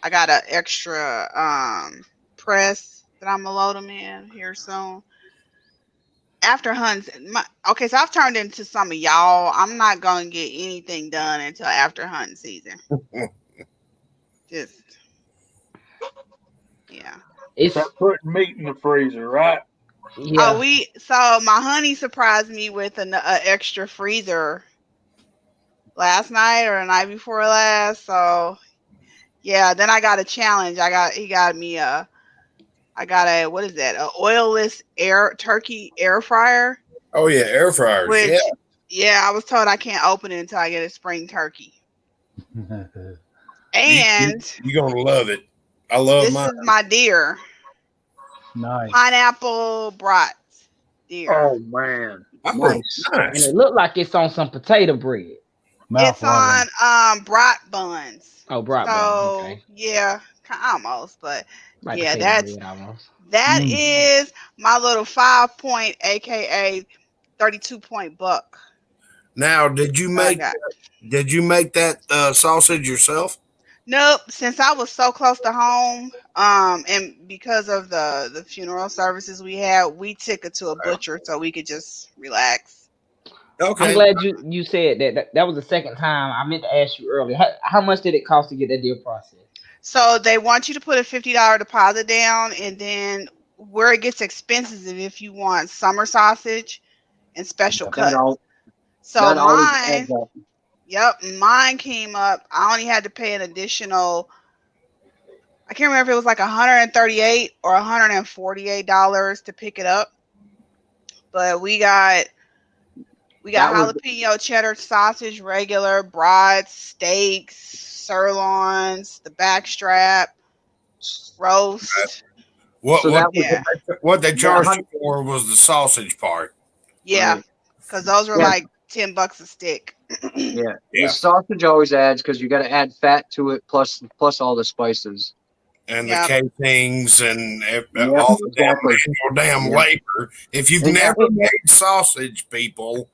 F: I got an extra press that I'm gonna load them in here soon. After hunts, so I've turned into some of y'all. I'm not gonna get anything done until after hunting season.
A: It's like putting meat in the freezer, right?
B: Yeah.
F: So my honey surprised me with an extra freezer last night or the night before last. So yeah, then I got a challenge. He got me a what is that? A oilless turkey air fryer.
E: Oh yeah, air fryers.
F: Which, I was told I can't open it until I get a spring turkey. And
E: you're gonna love it. I love mine.
F: This is my deer.
D: Nice.
F: Pineapple brats deer.
A: Oh man.
B: Nice. And it looked like it's on some potato bread.
F: It's on brat buns.
B: Oh, brat buns. Okay.
F: Yeah, almost, but
B: like
F: that is my little 5-point, aka 32-point buck.
E: Now, did you make that sausage yourself?
F: Nope. Since I was so close to home, and because of the funeral services we had, we took it to a butcher so we could just relax.
B: Okay. I'm glad you said that. That was the second time. I meant to ask you earlier. How much did it cost to get that deal processed?
F: So they want you to put a $50 deposit down, and then where it gets expensive if you want summer sausage and special cuts. So mine, mine came up. I only had to pay an additional, I can't remember if it was like $138 or $148 to pick it up. But we got jalapeno cheddar sausage, regular, brats, steaks, sirloins, the backstrap, roast.
E: What they charged you for was the sausage part.
F: Yeah, because those were like $10 a stick.
H: Yeah, the sausage always adds because you got to add fat to it, plus all the spices
E: and the casings and all the damn labor. If you've never made sausage, people,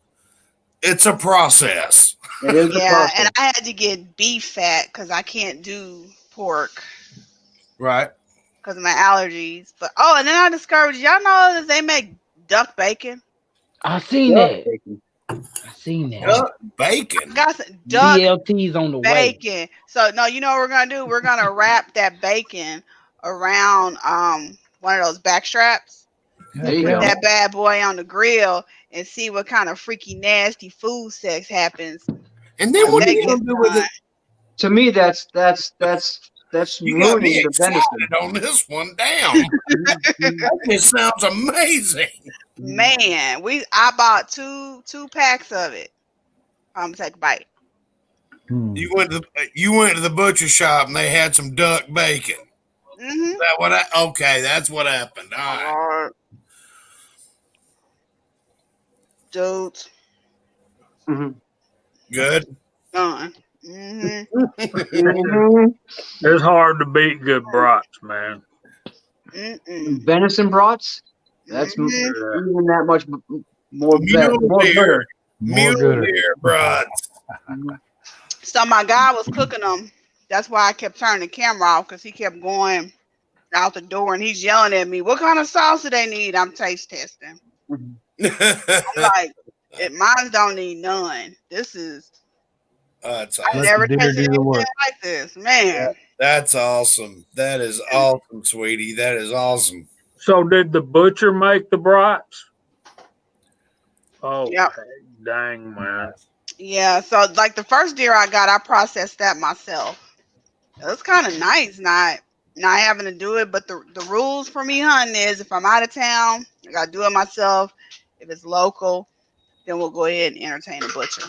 E: it's a process.
H: It is a process.
F: And I had to get beef fat because I can't do pork.
E: Right.
F: Because of my allergies. But and then I discovered, y'all know that they make duck bacon?
B: I seen that.
E: Duck bacon.
F: Got some duck
B: BLT's on the
F: bacon.
B: way.
F: So no, you know what we're gonna do? We're gonna wrap that bacon around one of those back straps.
H: There you
F: Put
H: go.
F: that bad boy on the grill and see what kind of freaky nasty food sex happens.
E: And then what are you gonna do with it?
H: To me, that's
E: you got me
H: ruining the venison
E: on this one. Damn, that just sounds amazing.
F: Man, I bought two packs of it. I'm gonna take a bite.
E: You went to the butcher shop and they had some duck bacon.
F: Mm-hmm.
E: Is that what okay, that's what happened. All right.
F: Dude.
H: Mm-hmm.
E: Good.
F: Mm-hmm.
A: It's hard to beat good brats, man.
H: Venison brats? That's even that much more better.
E: Mule deer brats.
F: So my guy was cooking them. That's why I kept turning the camera off because he kept going out the door and he's yelling at me, "What kind of sauce do they need?" I'm taste testing. I'm like, mine don't need none. This is. I've never tasted anything like this, man.
E: That's awesome. That is awesome, sweetie. That is awesome.
A: So did the butcher make the brats? Oh, yep. Dang, man.
F: Yeah, so like the first deer I got, I processed that myself. It was kind of nice not having to do it, but the rules for me hunting is if I'm out of town, I got to do it myself. If it's local, then we'll go ahead and entertain a butcher.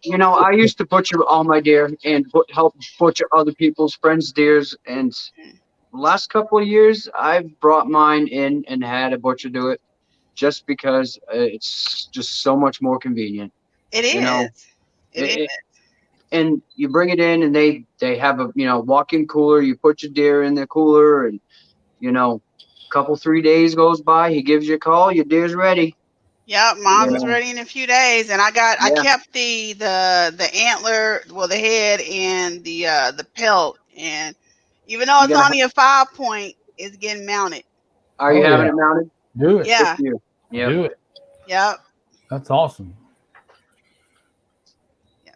H: You know, I used to butcher all my deer and help butcher other people's friends' deers. And the last couple of years, I've brought mine in and had a butcher do it just because it's just so much more convenient.
F: It is.
H: You know,
F: it is.
H: And you bring it in and they have a, walk-in cooler. You put your deer in the cooler and, a couple, 3 days goes by. He gives you a call. Your deer's ready.
F: Yep, mine was ready in a few days, and I kept the antler, the head and the pelt, and even though it's only a 5-point, it's getting mounted.
H: Are you having it mounted?
D: Do it.
F: Yeah.
D: Do it.
F: Yep.
D: That's awesome.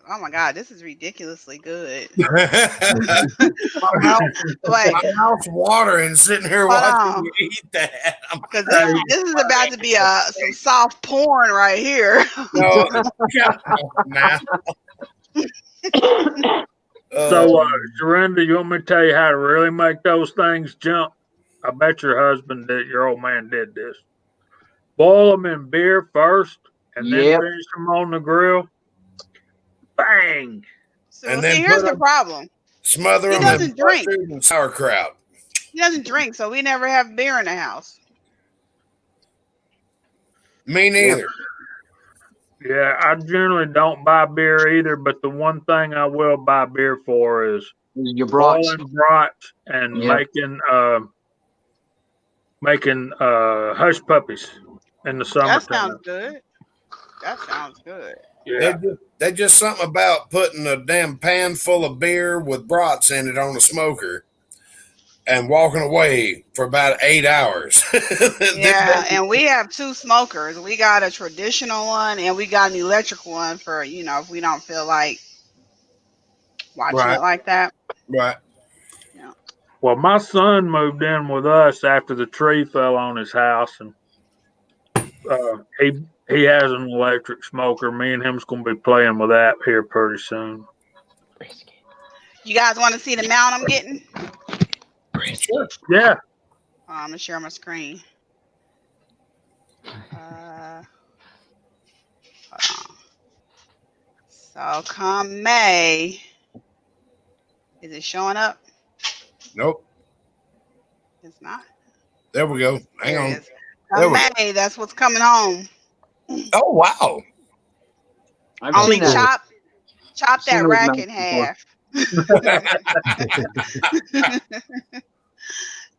F: Oh my God, this is ridiculously good.
E: My mouth's watering sitting here watching you eat that.
F: Because this is about to be some soft porn right here.
E: No,
A: So, Dorinda, you want me to tell you how to really make those things jump? I bet your old man did this. Boil them in beer first, and then finish them on the grill. Bang!
F: So and then here's the problem.
E: Smother
F: he
E: them
F: doesn't drink.
E: And sauerkraut.
F: He doesn't drink, so we never have beer in the house.
E: Me neither.
A: Yeah, I generally don't buy beer either, but the one thing I will buy beer for is
H: your brats
A: and making hush puppies in the summertime.
F: That sounds good.
A: Yeah.
E: They just something about putting a damn pan full of beer with brats in it on a smoker and walking away for about 8 hours.
F: Yeah, and we have 2 smokers. We got a traditional one and we got an electric one for, if we don't feel like watching
E: Right.
F: it like that.
E: Right.
F: Yeah.
A: Well, my son moved in with us after the tree fell on his house, and he has an electric smoker. Me and him's gonna be playing with that here pretty soon.
F: You guys want to see the mount I'm getting?
E: Sure.
A: Yeah.
F: I'm gonna share my screen. Hold on. So come May, is it showing up?
E: Nope.
F: It's not.
E: There we go. Hang
F: There
E: on.
F: it is. Come May, that's what's coming home.
E: Oh wow.
F: Only chop
H: I've seen
F: that
H: those
F: rack
H: mounts
F: in
H: before.
F: half.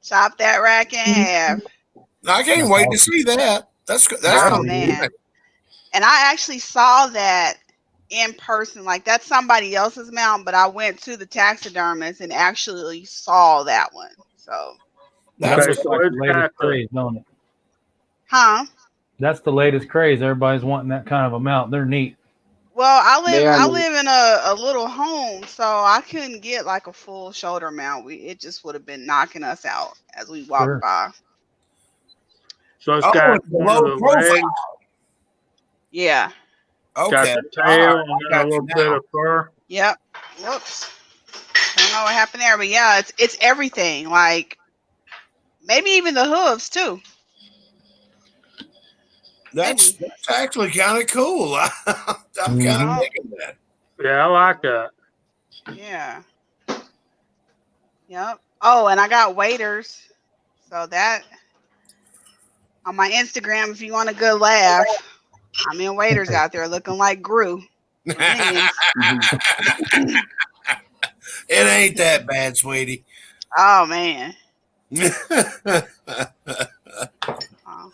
F: Chop that rack in half.
E: I can't wait to see that. That's
F: Oh man. And I actually saw that in person. Like that's somebody else's mount, but I went to the taxidermist and actually saw that one. So
D: That's
A: Okay, so
D: like
A: it's
D: the latest
A: got the
D: craze, don't it?
F: huh?
D: That's the latest craze. Everybody's wanting that kind of amount. They're neat.
F: Well, I
H: They are
F: live in a little home, so I couldn't get like a full shoulder mount. It just would have been knocking us out as we walked
D: Sure.
F: by.
A: so it's got
E: it's a
A: one
E: low
A: of the
E: profile.
A: legs,
F: Yeah.
A: got
E: Okay.
A: the
E: All right,
A: tail,
E: I
A: and then a
E: got you
A: little bit
E: now.
A: of fur.
F: Yep. Whoops. Don't know what happened there, but yeah, it's everything. Like maybe even the hooves too.
E: That's actually kind of cool. I'm kind of digging that.
A: Yeah, I like that.
F: Yeah. Yep. Oh, and I got waiters. So that on my Instagram, if you want a good laugh, I'm in waiters out there looking like Gru.
E: It ain't that bad, sweetie.
F: Oh man. Oh,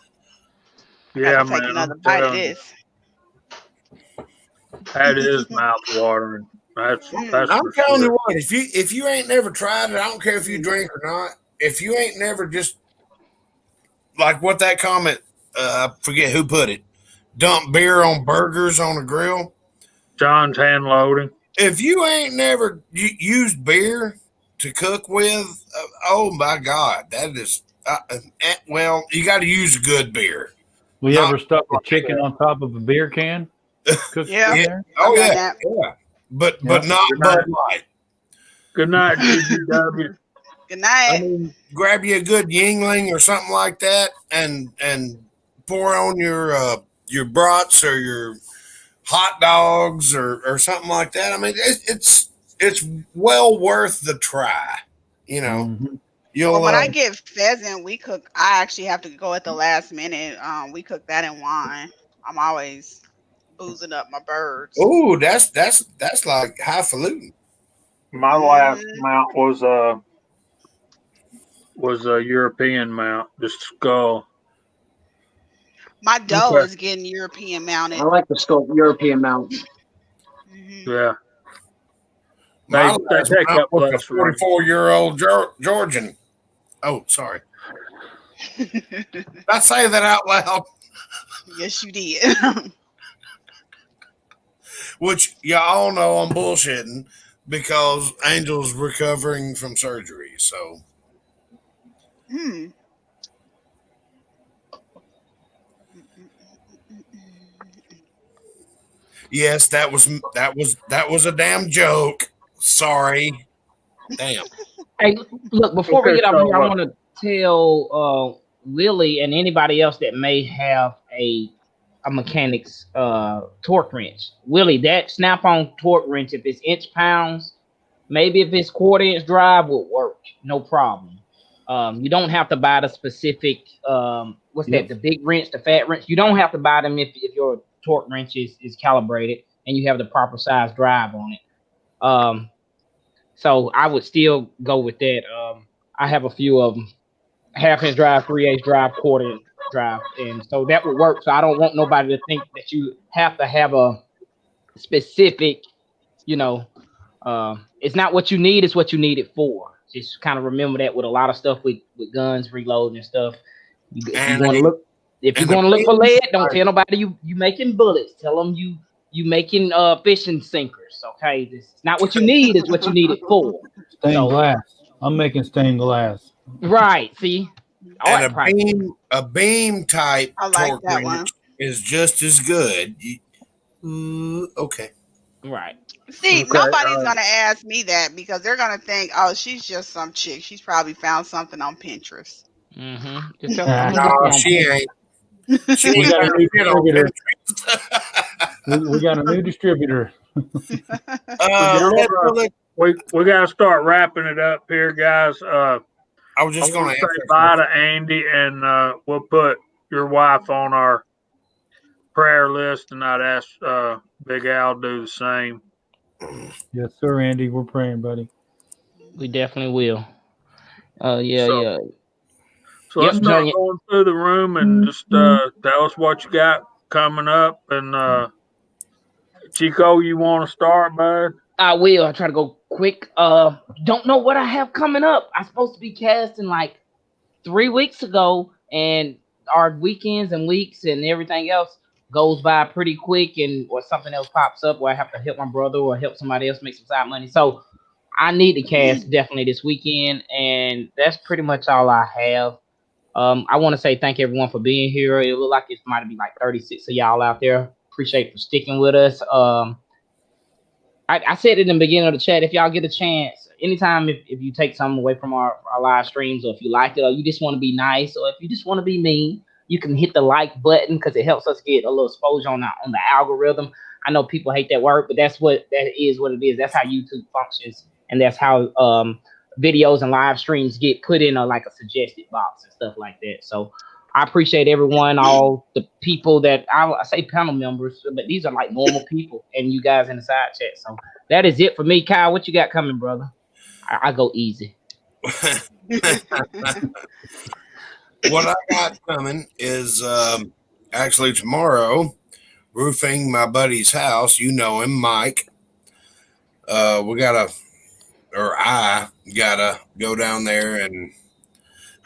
A: Yeah,
F: got to take
A: man,
F: another
A: I'm
F: bite of
A: telling you,
F: this.
A: that is mouth watering. That's
E: I'm
A: for
E: telling you
A: sure.
E: what, if you ain't never tried it, I don't care if you drink or not. If you ain't never just like what that comment, I forget who put it, dump beer on burgers on a grill.
A: John's hand loading.
E: If you ain't never used beer to cook with, oh my God, that is well, you got to use good beer.
D: We ever stuck a chicken on top of a beer can?
F: Yeah.
D: There?
E: Oh
F: I've done
E: yeah,
F: that.
E: yeah, but
D: Yeah.
E: not Bud Light.
A: Good night, GGW.
F: Good night.
E: I mean, grab you a good Yingling or something like that, and pour on your brats or your hot dogs or something like that. I mean, it's well worth the try. You know,
D: Mhm.
E: you'll
F: Well, when I get pheasant, we cook. I actually have to go at the last minute. We cook that in wine. I'm always boozing up my birds.
E: oh, that's like highfalutin.
A: My last mount was a European mount, the skull.
F: My doe
A: Okay.
F: is getting European mounted.
H: I like the scope European mount.
A: Yeah.
E: My
A: They
E: last
A: take
E: mount
A: up
E: was a
A: less room.
E: 44-year-old Georgian. Oh, sorry. Did I say that out loud?
F: Yes, you did.
E: Which y'all know I'm bullshitting because Angel's recovering from surgery. So yes, that was a damn joke. Sorry. Damn.
B: Hey, look, before we
A: Okay,
B: get off
A: so
B: here, I want to tell Lily and anybody else that may have a mechanic's torque wrench. Willie, that snap-on torque wrench, if it's inch pounds, maybe if it's quarter-inch drive, will work. No problem. You don't have to buy the specific, the big wrench, the fat wrench. You don't have to buy them if your torque wrench is calibrated and you have the proper size drive on it. So I would still go with that. I have a few of them, half-inch drive, 3/8 drive, quarter-inch drive, and so that would work. So I don't want nobody to think that you have to have a specific, you know, it's not what you need, it's what you need it for. Just kind of remember that with a lot of stuff with guns, reloading and stuff. If you're
E: And
B: going to look, if you're
E: and the
B: going to look for
E: beam,
B: lead, don't tell nobody you making bullets. Tell them you making fishing sinkers. Okay, it's not what you need, it's what you need it for.
D: Stained
B: So
D: glass. I'm making stained glass.
B: right, see, all
E: and
B: right, practice.
E: a beam type
F: I like
E: torque
F: that one.
E: wrench is just as good. Okay.
B: Right.
F: See,
A: Okay.
F: nobody's gonna ask me that because they're gonna think, "Oh, she's just some chick. She's probably found something on Pinterest."
B: Mm-hmm. Just tell them I'm gonna
E: No,
B: get you on
E: she ain't. She
D: We
E: ain't
D: got a
E: found
D: new
E: shit on
D: distributor.
E: Pinterest.
D: We got a new distributor.
E: Lead bullet.
A: We got to start wrapping it up here, guys.
E: I was
A: I
E: just going
A: want
E: to
A: to
E: answer
A: say bye to Andy, and we'll put your wife on our prayer list, and I'd ask Big Al to do the same.
D: Yes, sir, Andy. We're praying, buddy.
B: We definitely will. Yeah,
A: So,
B: yeah.
A: So let's
B: Yep,
A: start
B: Junior.
A: going through the room and just tell us what you got coming up. And Chico, you want to start, bud?
B: I will. I try to go quick. Don't know what I have coming up. I'm supposed to be casting like 3 weeks ago, and our weekends and weeks and everything else goes by pretty quick, and or something else pops up where I have to help my brother or help somebody else make some side money. So I need to cast definitely this weekend, and that's pretty much all I have. I want to say thank everyone for being here. It looked like it might be like 36 of y'all out there. Appreciate for sticking with us. I said it in the beginning of the chat. If y'all get a chance, anytime if you take something away from our live streams, or if you like it, or you just want to be nice, or if you just want to be mean, you can hit the like button because it helps us get a little exposure on the algorithm. I know people hate that word, but that's what that is. What it is. That's how YouTube functions, and that's how videos and live streams get put in like a suggested box and stuff like that. So I appreciate everyone, all the people that I say panel members, but these are like normal people, and you guys in the side chat. So that is it for me. Kyle, what you got coming, brother? I go easy.
E: What I got coming is actually tomorrow, roofing my buddy's house. You know him, Mike. I gotta go down there and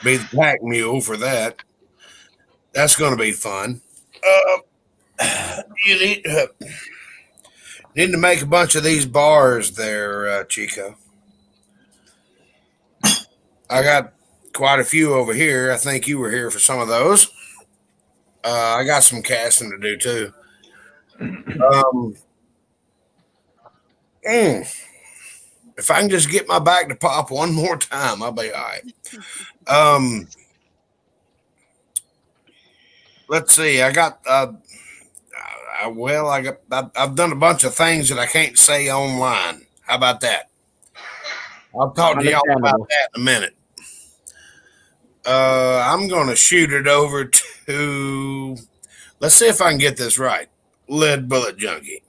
E: be the pack mule for that. That's going to be fun. You need to make a bunch of these bars there, Chico. I got quite a few over here. I think you were here for some of those. I got some casting to do too. If I can just get my back to pop one more time, I'll be all right. Let's see. I got. I've done a bunch of things that I can't say online. How about that? I'll talk to y'all about that in a minute. I'm going to shoot it over to. Let's see if I can get this right. Lead Bullet Junkie.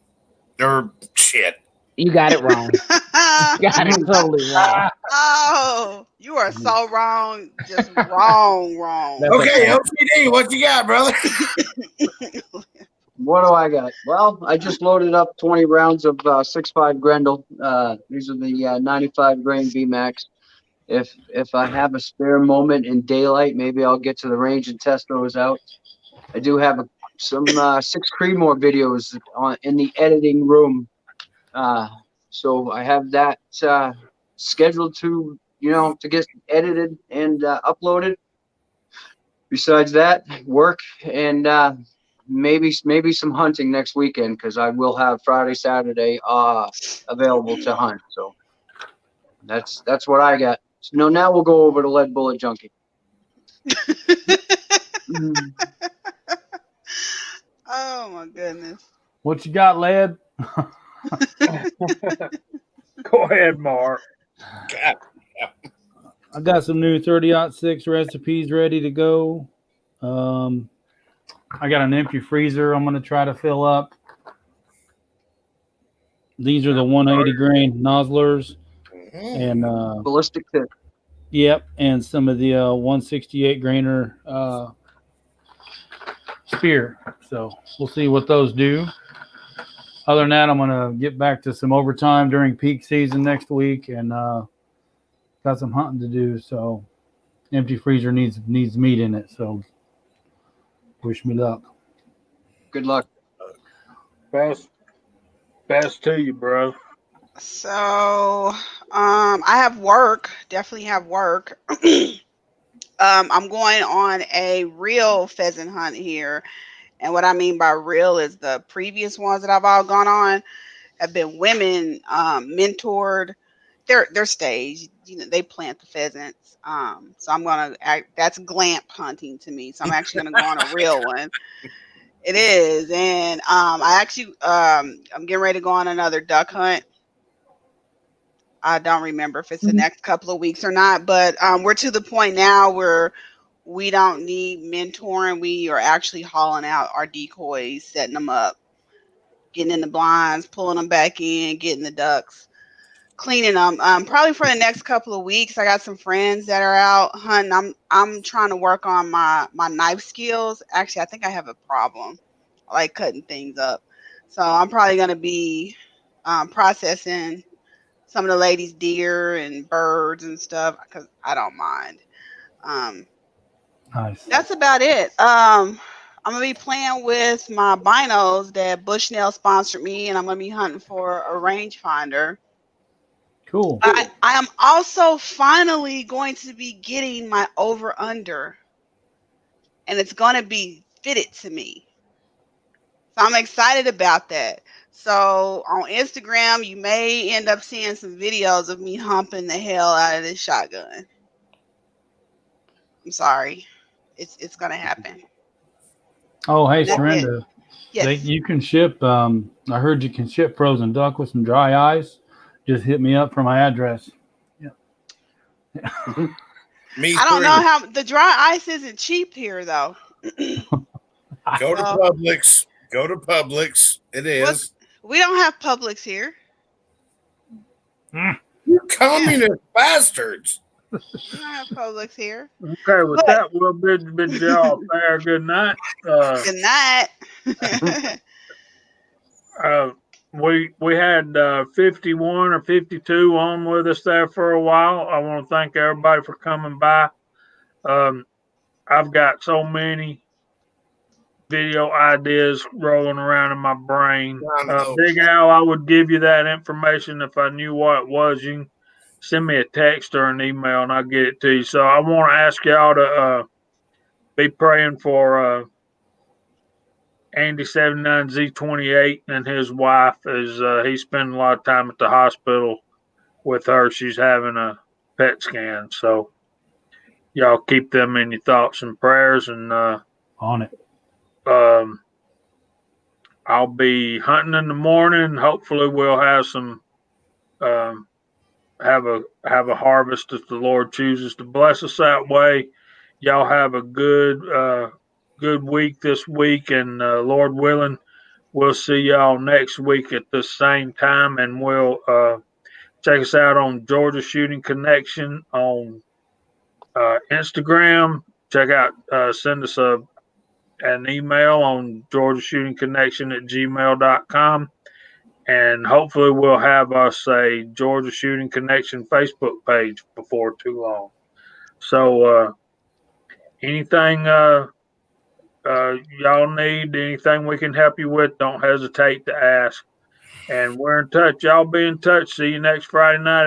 E: Or shit.
B: You got it wrong. You got it totally wrong.
F: Oh, you are so wrong. Just wrong.
E: Okay, LCD, what you got, brother?
H: What do I got? Well, I just loaded up 20 rounds of 6.5 Grendel. These are the 95 grain VMAX. If I have a spare moment in daylight, maybe I'll get to the range and test those out. I do have some 6 Creedmoor videos in the editing room. So I have that scheduled to get edited and uploaded. Besides that, work and maybe some hunting next weekend because I will have Friday, Saturday available to hunt. So that's what I got. So now we'll go over to Lead Bullet Junkie.
F: Oh my goodness.
D: What you got, Led?
A: Go ahead, Mark.
D: I got some new 30-06 recipes ready to go. I got an empty freezer I'm going to try to fill up. These are the 180 grain nozzlers and
H: ballistic tip.
D: Yep, and some of the 168 grainer spear. So we'll see what those do. other than that, I'm gonna get back to some overtime during peak season next week, and got some hunting to do. So, empty freezer needs meat in it. So, wish me luck.
H: Good luck.
A: Best to you, bro.
F: So, I have work. Definitely have work. I'm going on a real pheasant hunt here, and what I mean by real is the previous ones that I've all gone on have been women mentored. They're staged. You know, they plant the pheasants. So I'm gonna that's glamp hunting to me. So I'm actually gonna go on a real one. It is, and I actually I'm getting ready to go on another duck hunt. I don't remember if it's the next couple of weeks or not, but we're to the point now where we don't need mentoring. We are actually hauling out our decoys, setting them up, getting in the blinds, pulling them back in, getting the ducks, cleaning them. Probably for the next couple of weeks. I got some friends that are out hunting. I'm trying to work on my knife skills. Actually, I think I have a problem. I like cutting things up, so I'm probably gonna be processing some of the ladies' deer and birds and stuff because I don't mind.
D: Nice.
F: That's about it. I'm gonna be playing with my binos that Bushnell sponsored me, and I'm gonna be hunting for a rangefinder.
D: Cool.
F: I am also finally going to be getting my over under, and it's gonna be fitted to me. So I'm excited about that. So on Instagram, you may end up seeing some videos of me humping the hell out of this shotgun. I'm sorry. It's gonna happen.
D: Oh, hey,
F: That's it.
D: Surrender.
F: Yes.
D: You can ship. I heard you can ship frozen duck with some dry ice. Just hit me up for my address.
E: Me
F: I don't
E: too.
F: know how the dry ice isn't cheap here though.
E: Go to Publix. Go to Publix. It is.
F: We don't have Publix here.
E: You communist bastards.
F: We don't have Publix here.
A: Okay, with that, we'll bid y'all fair good night.
F: Good night.
A: We had 51 or 52 on with us there for a while. I want to thank everybody for coming by. I've got so many video ideas rolling around in my brain. Big Al, I would give you that information if I knew what it was. You can send me a text or an email and I'll get it to you. So I want to ask y'all to be praying for Andy 79Z28 and his wife as he's spending a lot of time at the hospital with her. She's having a PET scan. So y'all keep them in your thoughts and prayers. And
D: on it.
A: I'll be hunting in the morning. Hopefully we'll have some have a harvest if the Lord chooses to bless us that way. Y'all have a good week this week, and Lord willing, we'll see y'all next week at the same time, and we'll check us out on Georgia Shooting Connection on Instagram. Check out send us an email on georgiashootingconnection@gmail.com. And hopefully we'll have us a Georgia Shooting Connection Facebook page before too long. So anything y'all need, anything we can help you with, don't hesitate to ask. And we're in touch. Y'all be in touch. See you next Friday night.